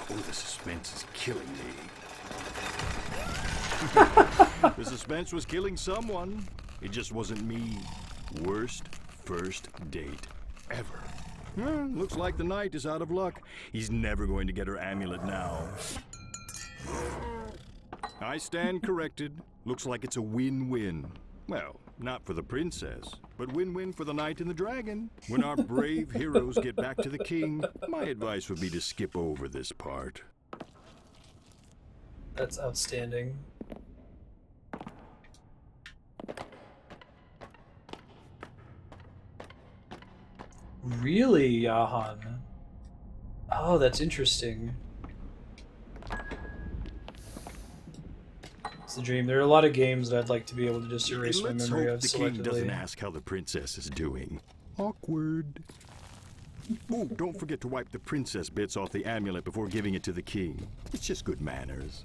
Oh, the suspense is killing me. The suspense was killing someone. It just wasn't me. Worst first date ever. Looks like the knight is out of luck. He's never going to get her amulet now. I stand corrected. Looks like it's a win-win. Well, not for the princess, but win-win for the knight and the dragon. When our brave heroes get back to the king, my advice would be to skip over this part. That's outstanding. Really, Yahan? Oh, that's interesting. It's the dream. There are a lot of games that I'd like to be able to just erase my Let's memory hope of the king doesn't selectively. ask how the princess is doing. Awkward. Oh, don't forget to wipe the princess bits off the amulet before giving it to the king. It's just good manners.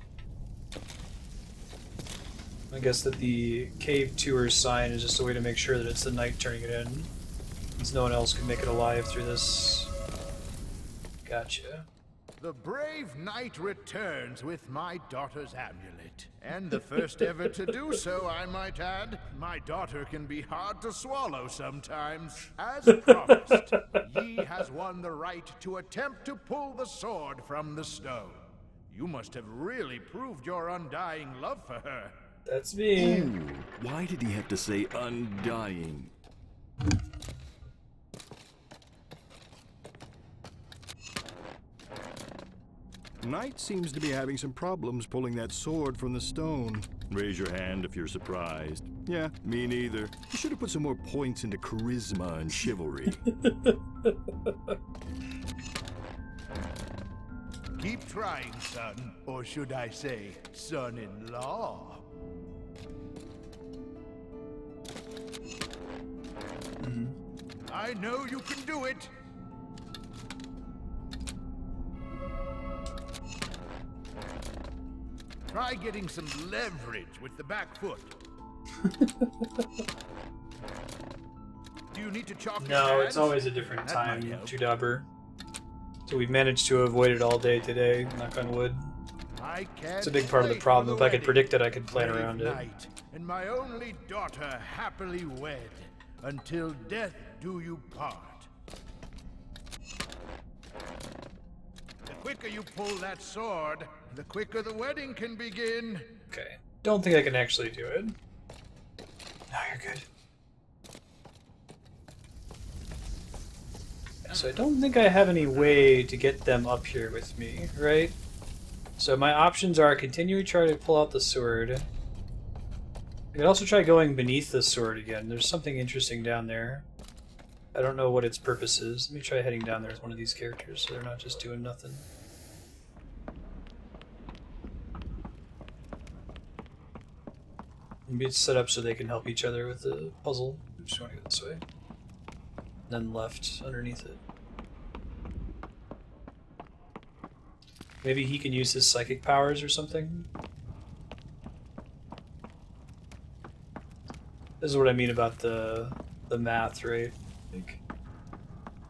I guess that the cave tour sign is just a way to make sure that it's the knight turning it in. Since no one else can make it alive through this Gotcha. The brave knight returns with my daughter's amulet. And the first ever to do so, I might add. My daughter can be hard to swallow sometimes. As promised, ye has won the right to attempt to pull the sword from the stone. You must have really proved your undying love for her. That's me. Ooh, why did he have to say undying? Knight seems to be having some problems pulling that sword from the stone. Raise your hand if you're surprised. Yeah, me neither. You should have put some more points into charisma and chivalry. Keep trying, son. Or should I say, son-in-law. I know you can do it. Try getting some leverage with the back foot. Do you need to chalk your No, hands? it's always a different That time, might help. Judabber. So we've managed to avoid it all day today, knock on wood. I can't It's a big part of the wait for problem. If I could wedding. predict it, I could plan Brave around it. knight, and my only daughter happily wed, until death do you part. The quicker you pull that sword, the quicker the wedding can begin. Okay. Don't think I can actually do it. No, you're good. So I don't think I have any way to get them up here with me, right? So my options are continue to try to pull out the sword. I could also try going beneath the sword again. There's something interesting down there. I don't know what its purpose is. Let me try heading down there with one of these characters so they're not just doing nothing. Maybe it's set up so they can help each other with the puzzle. I just want to go this way. Then left underneath it. Maybe he can use his psychic powers or something. This is what I mean about the math, right? Like,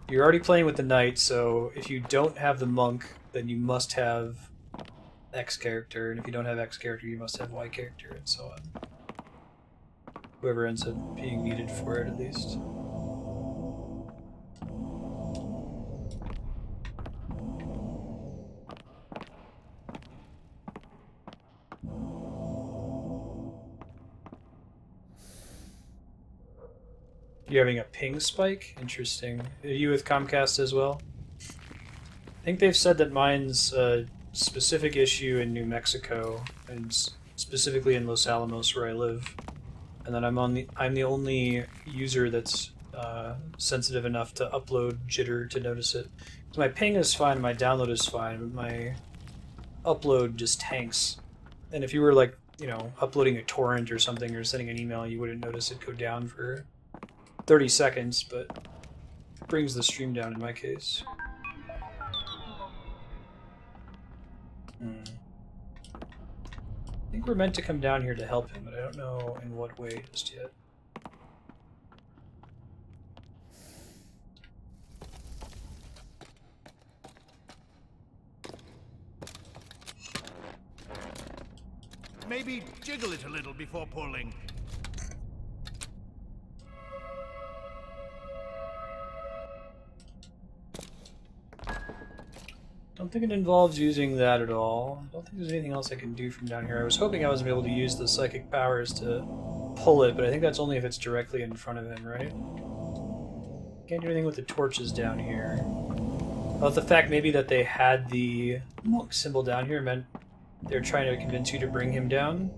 you're already playing with the knight, so if you don't have the monk, then you must have X character, and if you don't have X character, you must have Y character, and so on. Whoever ends up being needed for it, at least. You're having a ping spike? Interesting. Are you with Comcast as well? I think they've said that mine's a specific issue in New Mexico, and specifically in Los Alamos where I live. And then I'm the only user that's sensitive enough to upload jitter to notice it. So my ping is fine, my download is fine, but my upload just tanks. And if you were like, you know, uploading a torrent or something or sending an email, you wouldn't notice it go down for 30 seconds, but it brings the stream down in my case. I think we're meant to come down here to help him, but I don't know in what way just yet. Maybe jiggle it a little before pulling. Don't think it involves using that at all. I don't think there's anything else I can do from down here. I was hoping I was able to use the psychic powers to pull it, but I think that's only if it's directly in front of him, right? Can't do anything with the torches down here. Well, the fact maybe that they had the monk symbol down here meant they're trying to convince you to bring him down.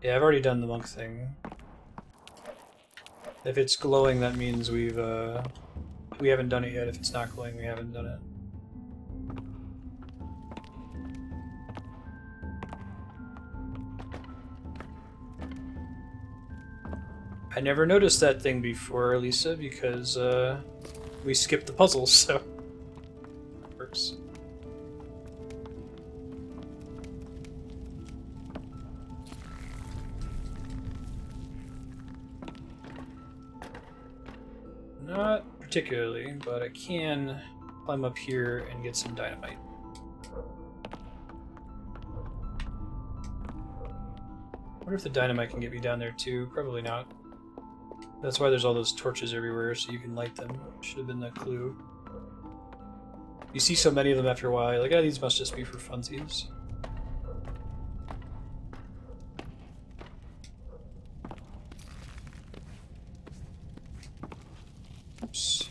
Yeah, I've already done the monk thing. If it's glowing, that means we haven't done it yet. If it's not glowing, we haven't done it. I never noticed that thing before, Lisa, because we skipped the puzzles, so it works. Not particularly, but I can climb up here and get some dynamite. I wonder if the dynamite can get me down there too. Probably not. That's why there's all those torches everywhere, so you can light them. Should have been the clue. You see so many of them after a while, you're like, oh, these must just be for funsies. Oops.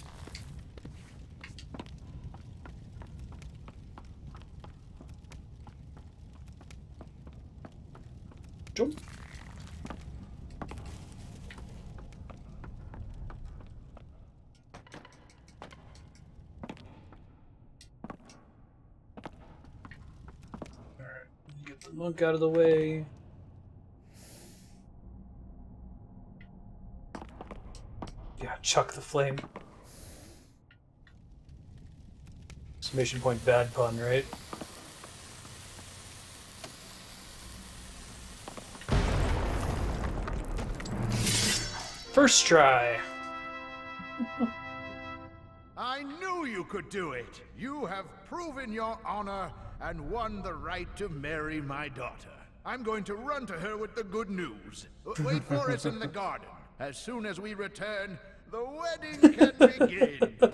Jump. Alright, get the monk out of the way. Yeah, chuck the flame. Exclamation point bad pun, right? First try! I knew you could do it. You have proven your honor and won the right to marry my daughter. I'm going to run to her with the good news. Wait for us in the garden. As soon as we return, the wedding can begin.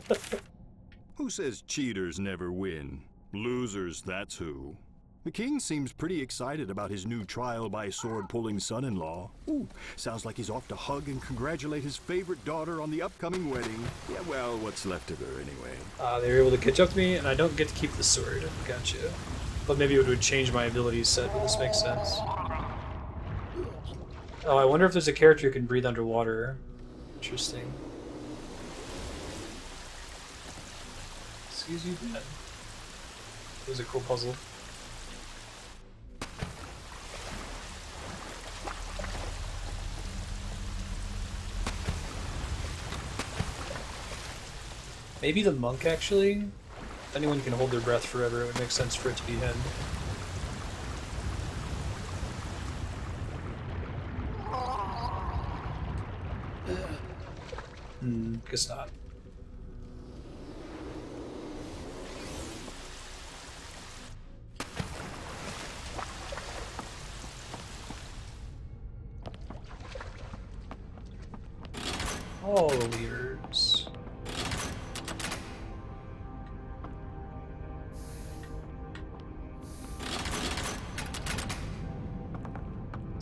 Who says cheaters never win? Losers, that's who. The king seems pretty excited about his new trial-by-sword-pulling son-in-law. Ooh, sounds like he's off to hug and congratulate his favorite daughter on the upcoming wedding. Yeah, well, what's left of her anyway. They were able to catch up to me, and I don't get to keep the sword. Gotcha. But maybe it would change my abilities set, but this makes sense. Oh, I wonder if there's a character who can breathe underwater. Interesting. Excuse you, Ben. It was a cool puzzle. Maybe the monk, actually? If anyone can hold their breath forever, it would make sense for it to be him. Guess not. All the levers.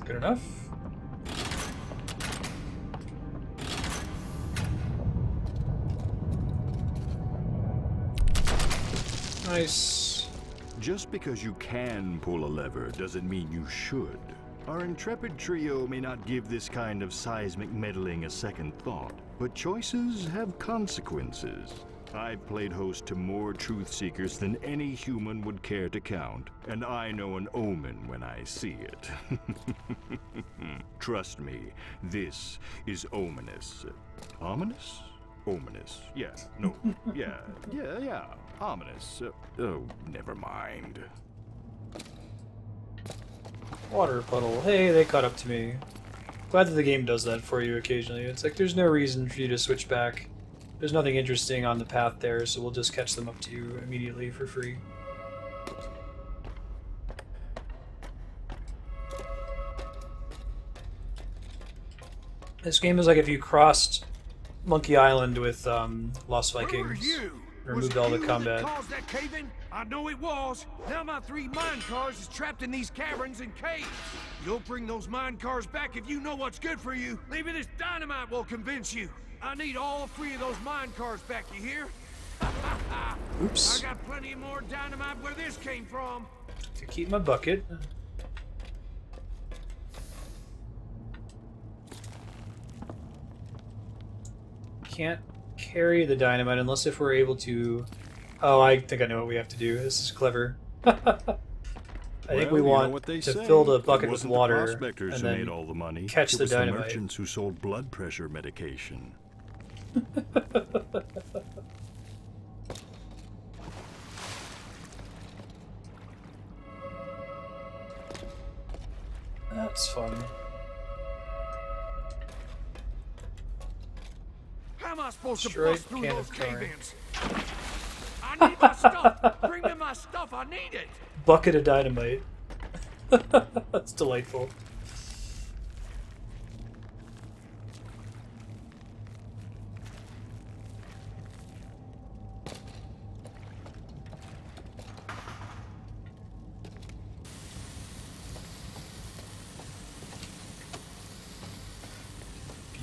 Good enough. Nice. Just because you can pull a lever doesn't mean you should. Our intrepid trio may not give this kind of seismic meddling a second thought, but choices have consequences. I've played host to more truth seekers than any human would care to count, and I know an omen when I see it. Trust me, this is ominous. Ominous? Ominous. Yeah, no, yeah. Ominous. Oh, never mind. Water puddle. Hey, they caught up to me. Glad that the game does that for you occasionally. It's like there's no reason for you to switch back. There's nothing interesting on the path there, so we'll just catch them up to you immediately for free. This game is like if you crossed Monkey Island with Lost Vikings. Removed all the combat. That cave-in? I know it was. Now my 3 mine cars is trapped in these caverns and caves. You'll bring those mine cars back if you know what's good for you. Maybe this dynamite will convince you. I need all 3 of those mine cars back, you hear? Oops. I got plenty more dynamite where this came from. To keep my bucket. Can't carry the dynamite unless if we're able to... Oh, I think I know what we have to do. This is clever. I think we want to fill the bucket with water and then made all the money. catch the dynamite. The merchants who sold blood pressure medication. That's fun. How am I supposed to Destroyed bust through can those of corn. cave-ins? I need my stuff! Bring me my stuff, I need it! Bucket of dynamite. That's delightful.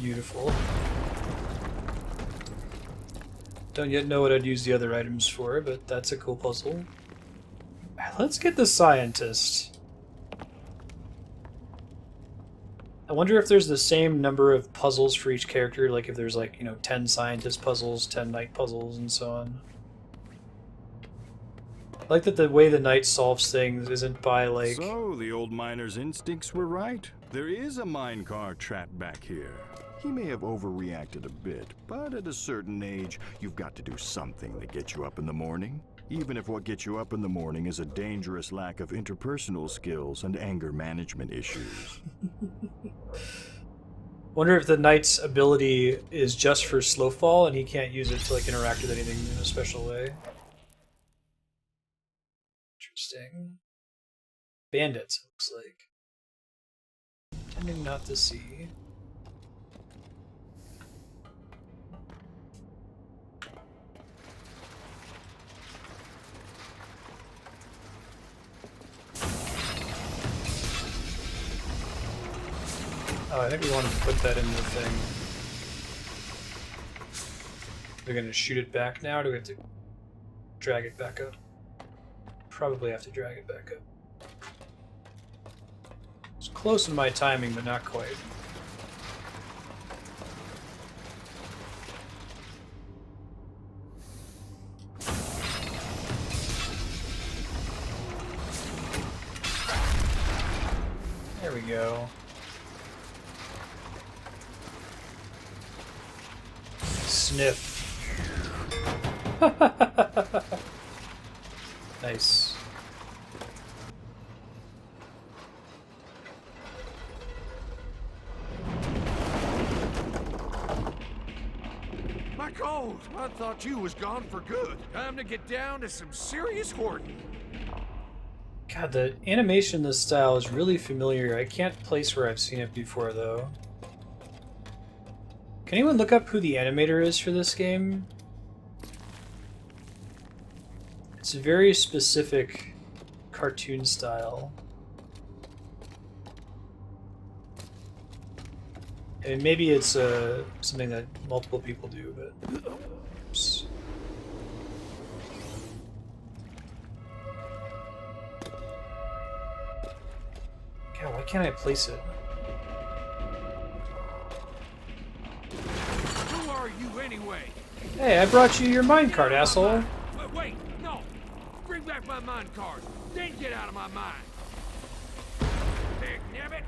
Beautiful. Don't yet know what I'd use the other items for, but that's a cool puzzle. Let's get the scientist. I wonder if there's the same number of puzzles for each character, like if there's like, 10 scientist puzzles, 10 knight puzzles, and so on. I like that the way the knight solves things isn't by like... So, the old miner's instincts were right. There is a minecar trapped back here. He may have overreacted a bit, but at a certain age, you've got to do something that gets you up in the morning. Even if what gets you up in the morning is a dangerous lack of interpersonal skills and anger management issues. Wonder if the knight's ability is just for slow fall and he can't use it to like interact with anything in a special way. Interesting. Bandits, looks like. Tending not to see. Oh, I think we wanted to put that in the thing. We're gonna shoot it back now, or do we have to drag it back up? Probably have to drag it back up. It's close in my timing, but not quite. There we go. Sniff. Nice. My cold! I thought you was gone for good. Time to get down to some serious hoarding. God, the animation in this style is really familiar. I can't place where I've seen it before, though. Can anyone look up who the animator is for this game? It's a very specific cartoon style. And maybe it's something that multiple people do, but... Oops. God, why can't I place it? Who are you anyway? Hey, I brought you your minecart, asshole. Wait, no! Bring back my mine card, then get out of my mind! Big nabbit!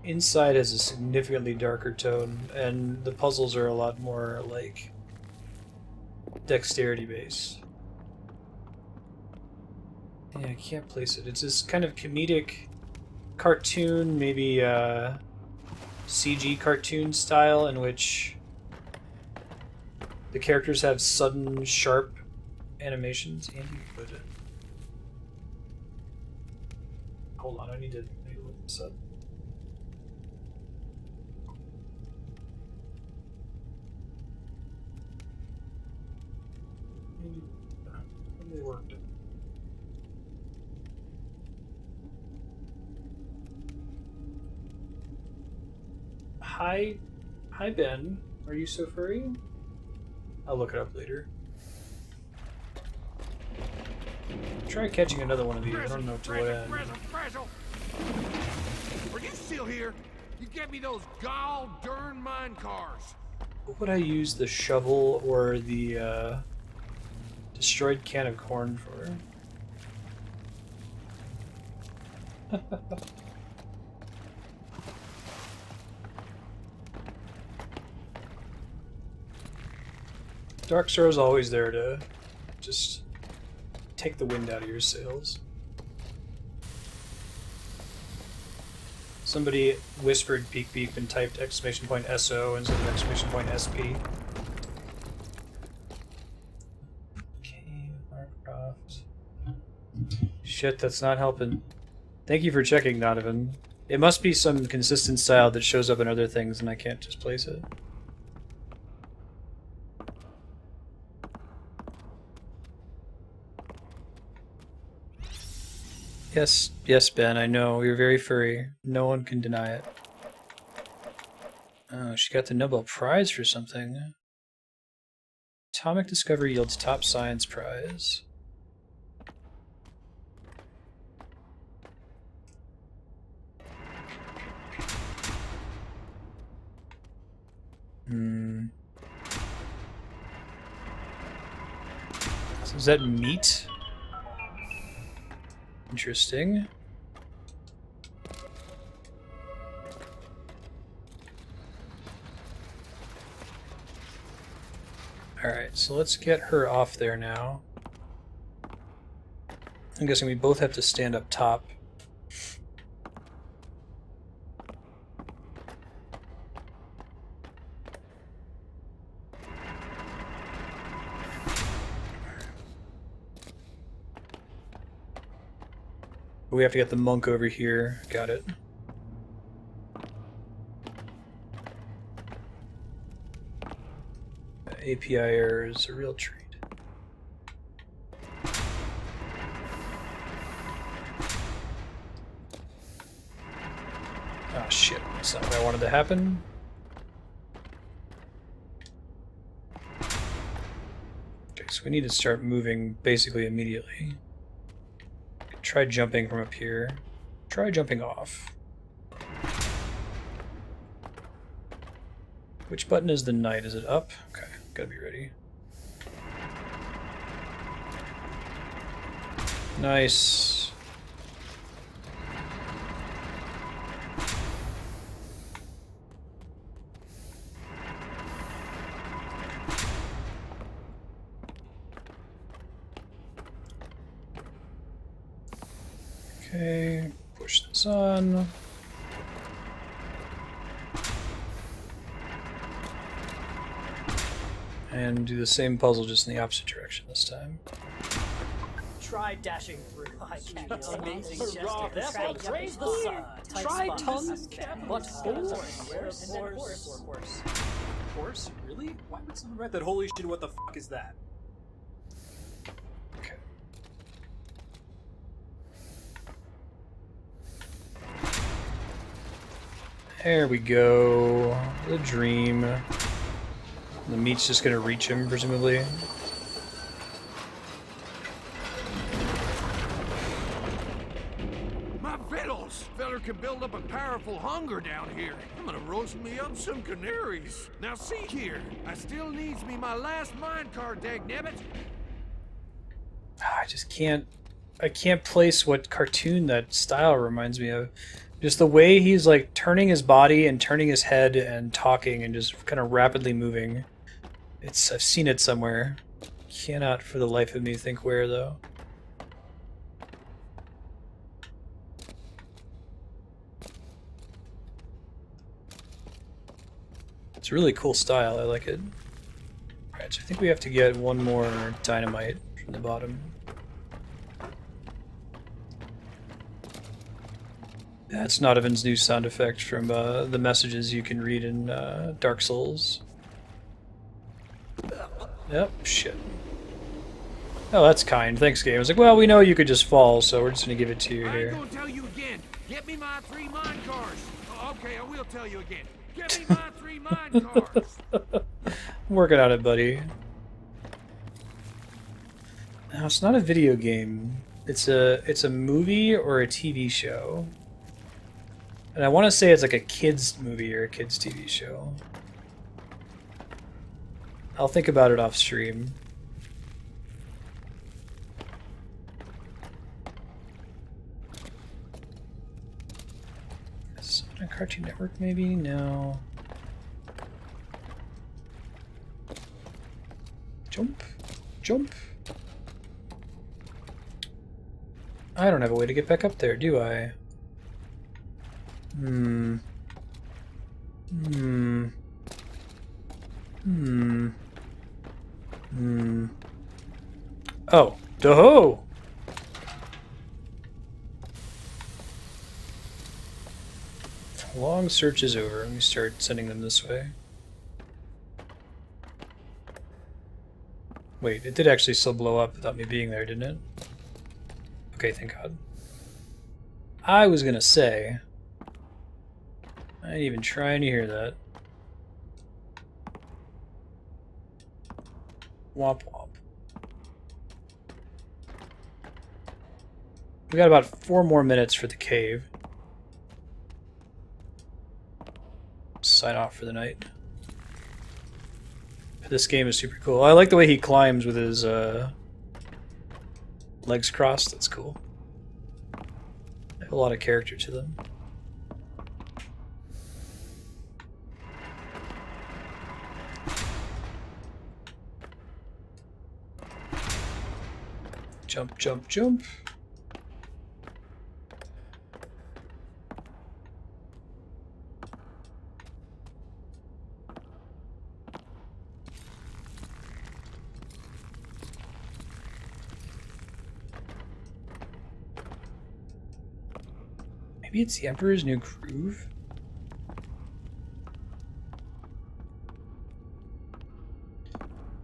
Inside has a significantly darker tone, and the puzzles are a lot more, like, dexterity based. Yeah, I can't place it. It's this kind of comedic cartoon, maybe CG cartoon style in which the characters have sudden, sharp animations. Andy, put it. Hold on, I need to look this up. They worked. Hi Ben. Are you so furry? I'll look it up later. Try catching another one of these. I don't know to what end. Are you still here? You get me those gall darn mine cars. What would I use the shovel or the destroyed can of corn for? Dark Star is always there to just take the wind out of your sails. Somebody whispered peek beep and typed exclamation point SO instead of exclamation point SP. Okay, Warcraft. Shit, that's not helping. Thank you for checking, Donovan. It must be some consistent style that shows up in other things and I can't just place it. Yes, yes, Ben, I know. You're very furry. No one can deny it. Oh, she got the Nobel Prize for something. Atomic discovery yields top science prize. So is that meat? Interesting. Alright, so let's get her off there now. I'm guessing we both have to stand up top. We have to get the monk over here. Got it. API error is a real treat. Oh shit, that's not what I wanted to happen. Okay, so we need to start moving basically immediately. Try jumping from up here. Try jumping off. Which button is the knight? Is it up? Okay, gotta be ready. Nice. Okay, push this on. And do the same puzzle just in the opposite direction this time. Try dashing through. I can't. It's amazing. Therefore, praise the sun. Try tongues, but Horse? Really? Why would someone write that? Holy shit, what the fuck is that? Okay. There we go. The dream. The meat's just gonna reach him, presumably. My victuals! Feller can build up a powerful hunger down here. I'm gonna roast me up some canaries. Now see here, I still needs me my last minecart, dagnabbit. I just can't... I can't place what cartoon that style reminds me of. Just the way he's like turning his body and turning his head and talking and just kind of rapidly moving. I've seen it somewhere. Cannot for the life of me think where though. It's a really cool style, I like it. Alright, so I think we have to get one more dynamite from the bottom. That's Nodovan's new sound effect from the messages you can read in Dark Souls. Yep, shit. Oh, that's kind. Thanks, game. I was like, well, we know you could just fall, so we're just gonna give it to you I ain't here. gonna tell you again. Get me my 3 mine cars. Oh, okay, I will tell you again. Get me my 3 mine cars. I'm working on it, buddy. Now, it's not a video game. It's a movie or a TV show. And I want to say it's like a kids movie or a kids TV show. I'll think about it off stream. Is it on Cartoon Network maybe? No. Jump. Jump. I don't have a way to get back up there, do I? Hmm. Hmm. Hmm. Hmm. Oh. Doho! Long search is over. Let me start sending them this way. Wait, it did actually still blow up without me being there, didn't it? Okay, thank God. I was gonna say... I ain't even trying to hear that. Womp womp. We got about 4 more minutes for the cave. Sign off for the night. This game is super cool. I like the way he climbs with his legs crossed. That's cool. They have a lot of character to them. Jump, jump, jump. Maybe it's the Emperor's New Groove?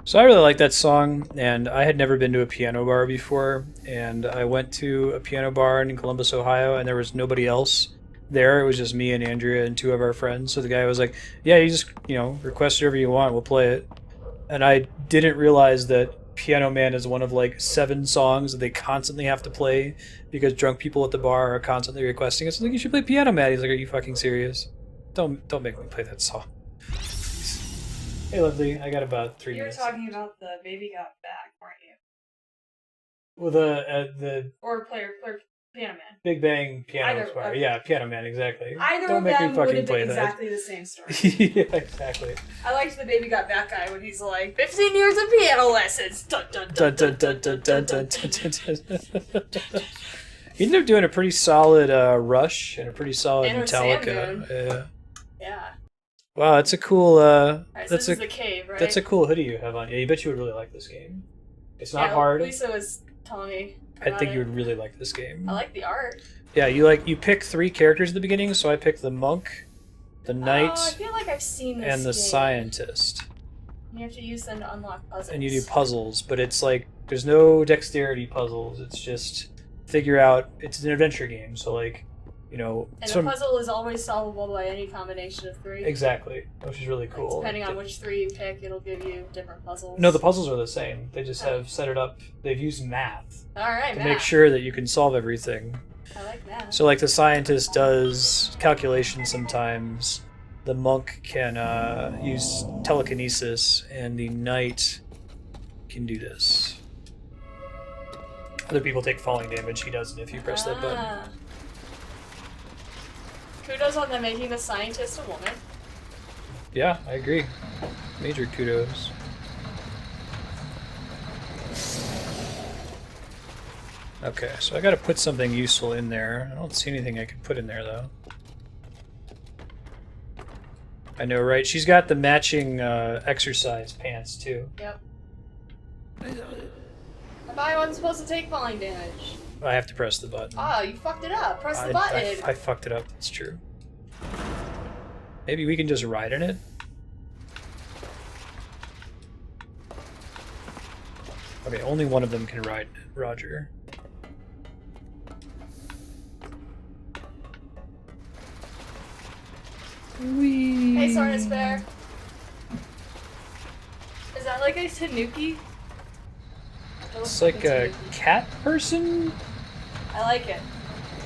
So I really like that song, and I had never been to a piano bar before, and I went to a piano bar in Columbus, Ohio, and there was nobody else there. It was just me and Andrea and 2 of our friends. So the guy was like, yeah, you just, request whatever you want, we'll play it. And I didn't realize that Piano Man is one of like 7 songs that they constantly have to play because drunk people at the bar are constantly requesting it. So like, you should play Piano Man. He's like, are you fucking serious? Don't make me play that song. Hey, lovely. I got about 3 minutes. You were talking about the Baby Got Back, weren't you? Well, the Or Piano Man. Big Bang Piano Either- Choir. okay. Yeah, Piano Man, exactly. Either Don't of make me them would fucking have play been that. exactly the same story. Yeah, exactly. I liked the Baby Got Back guy when he's like, 15 years of piano lessons! Dun dun Dun, dun dun, dun dun, dun dun, dun dun, dun. dun, dun. He ended up doing a pretty solid Rush and a pretty solid And with Metallica. Sandmoon. Yeah. Yeah. Wow, that's a cool. Alright, so That's this a is the cave, right? that's a cool hoodie you have on. Yeah, you bet you would really like this game. It's not yeah, hard. Lisa was telling me I about think you it. would really like this game. I like the art. Yeah, you pick 3 characters at the beginning. So I picked the monk, the knight, Oh, I feel like I've seen this and the game. scientist. You have to use them to unlock puzzles. And you do puzzles, but it's like there's no dexterity puzzles. It's just figure out. It's an adventure game, so like, And some the puzzle is always solvable by any combination of 3. exactly, which is really cool. Depending on which 3 you pick, it'll give you different puzzles. No, the puzzles are the same. They just Oh. have set it up. They've used math Alright, to math. make sure that you can solve everything. I like math. So like the scientist does calculations sometimes. The monk can use telekinesis, and the knight can do this. Other people take falling damage. He doesn't if you press that button. Ah. Kudos on them making the scientist a woman. Yeah, I agree. Major kudos. Okay, so I gotta put something useful in there. I don't see anything I can put in there, though. I know, right? She's got the matching exercise pants, too. Yep. I thought I wasn't supposed to take falling damage. I have to press the button. Oh, you fucked it up. Press the button. I fucked it up, that's true. Maybe we can just ride in it? Okay, only one of them can ride in it. Roger. Whee! Hey, Sarna's Bear. Is that like a tanuki? It's like a cat person? I like it.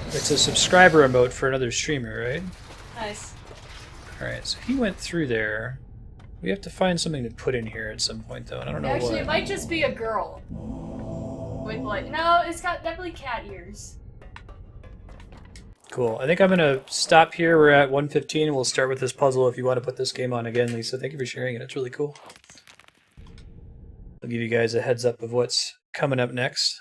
It's a subscriber emote for another streamer, right? Nice. Alright, so he went through there. We have to find something to put in here at some point, though, and I don't know Actually, what. it might just be a girl. With like, no, it's got definitely cat ears. Cool. I think I'm gonna stop here. We're at 1:15, and we'll start with this puzzle if you want to put this game on again, Lisa. Thank you for sharing it. It's really cool. I'll give you guys a heads up of what's coming up next.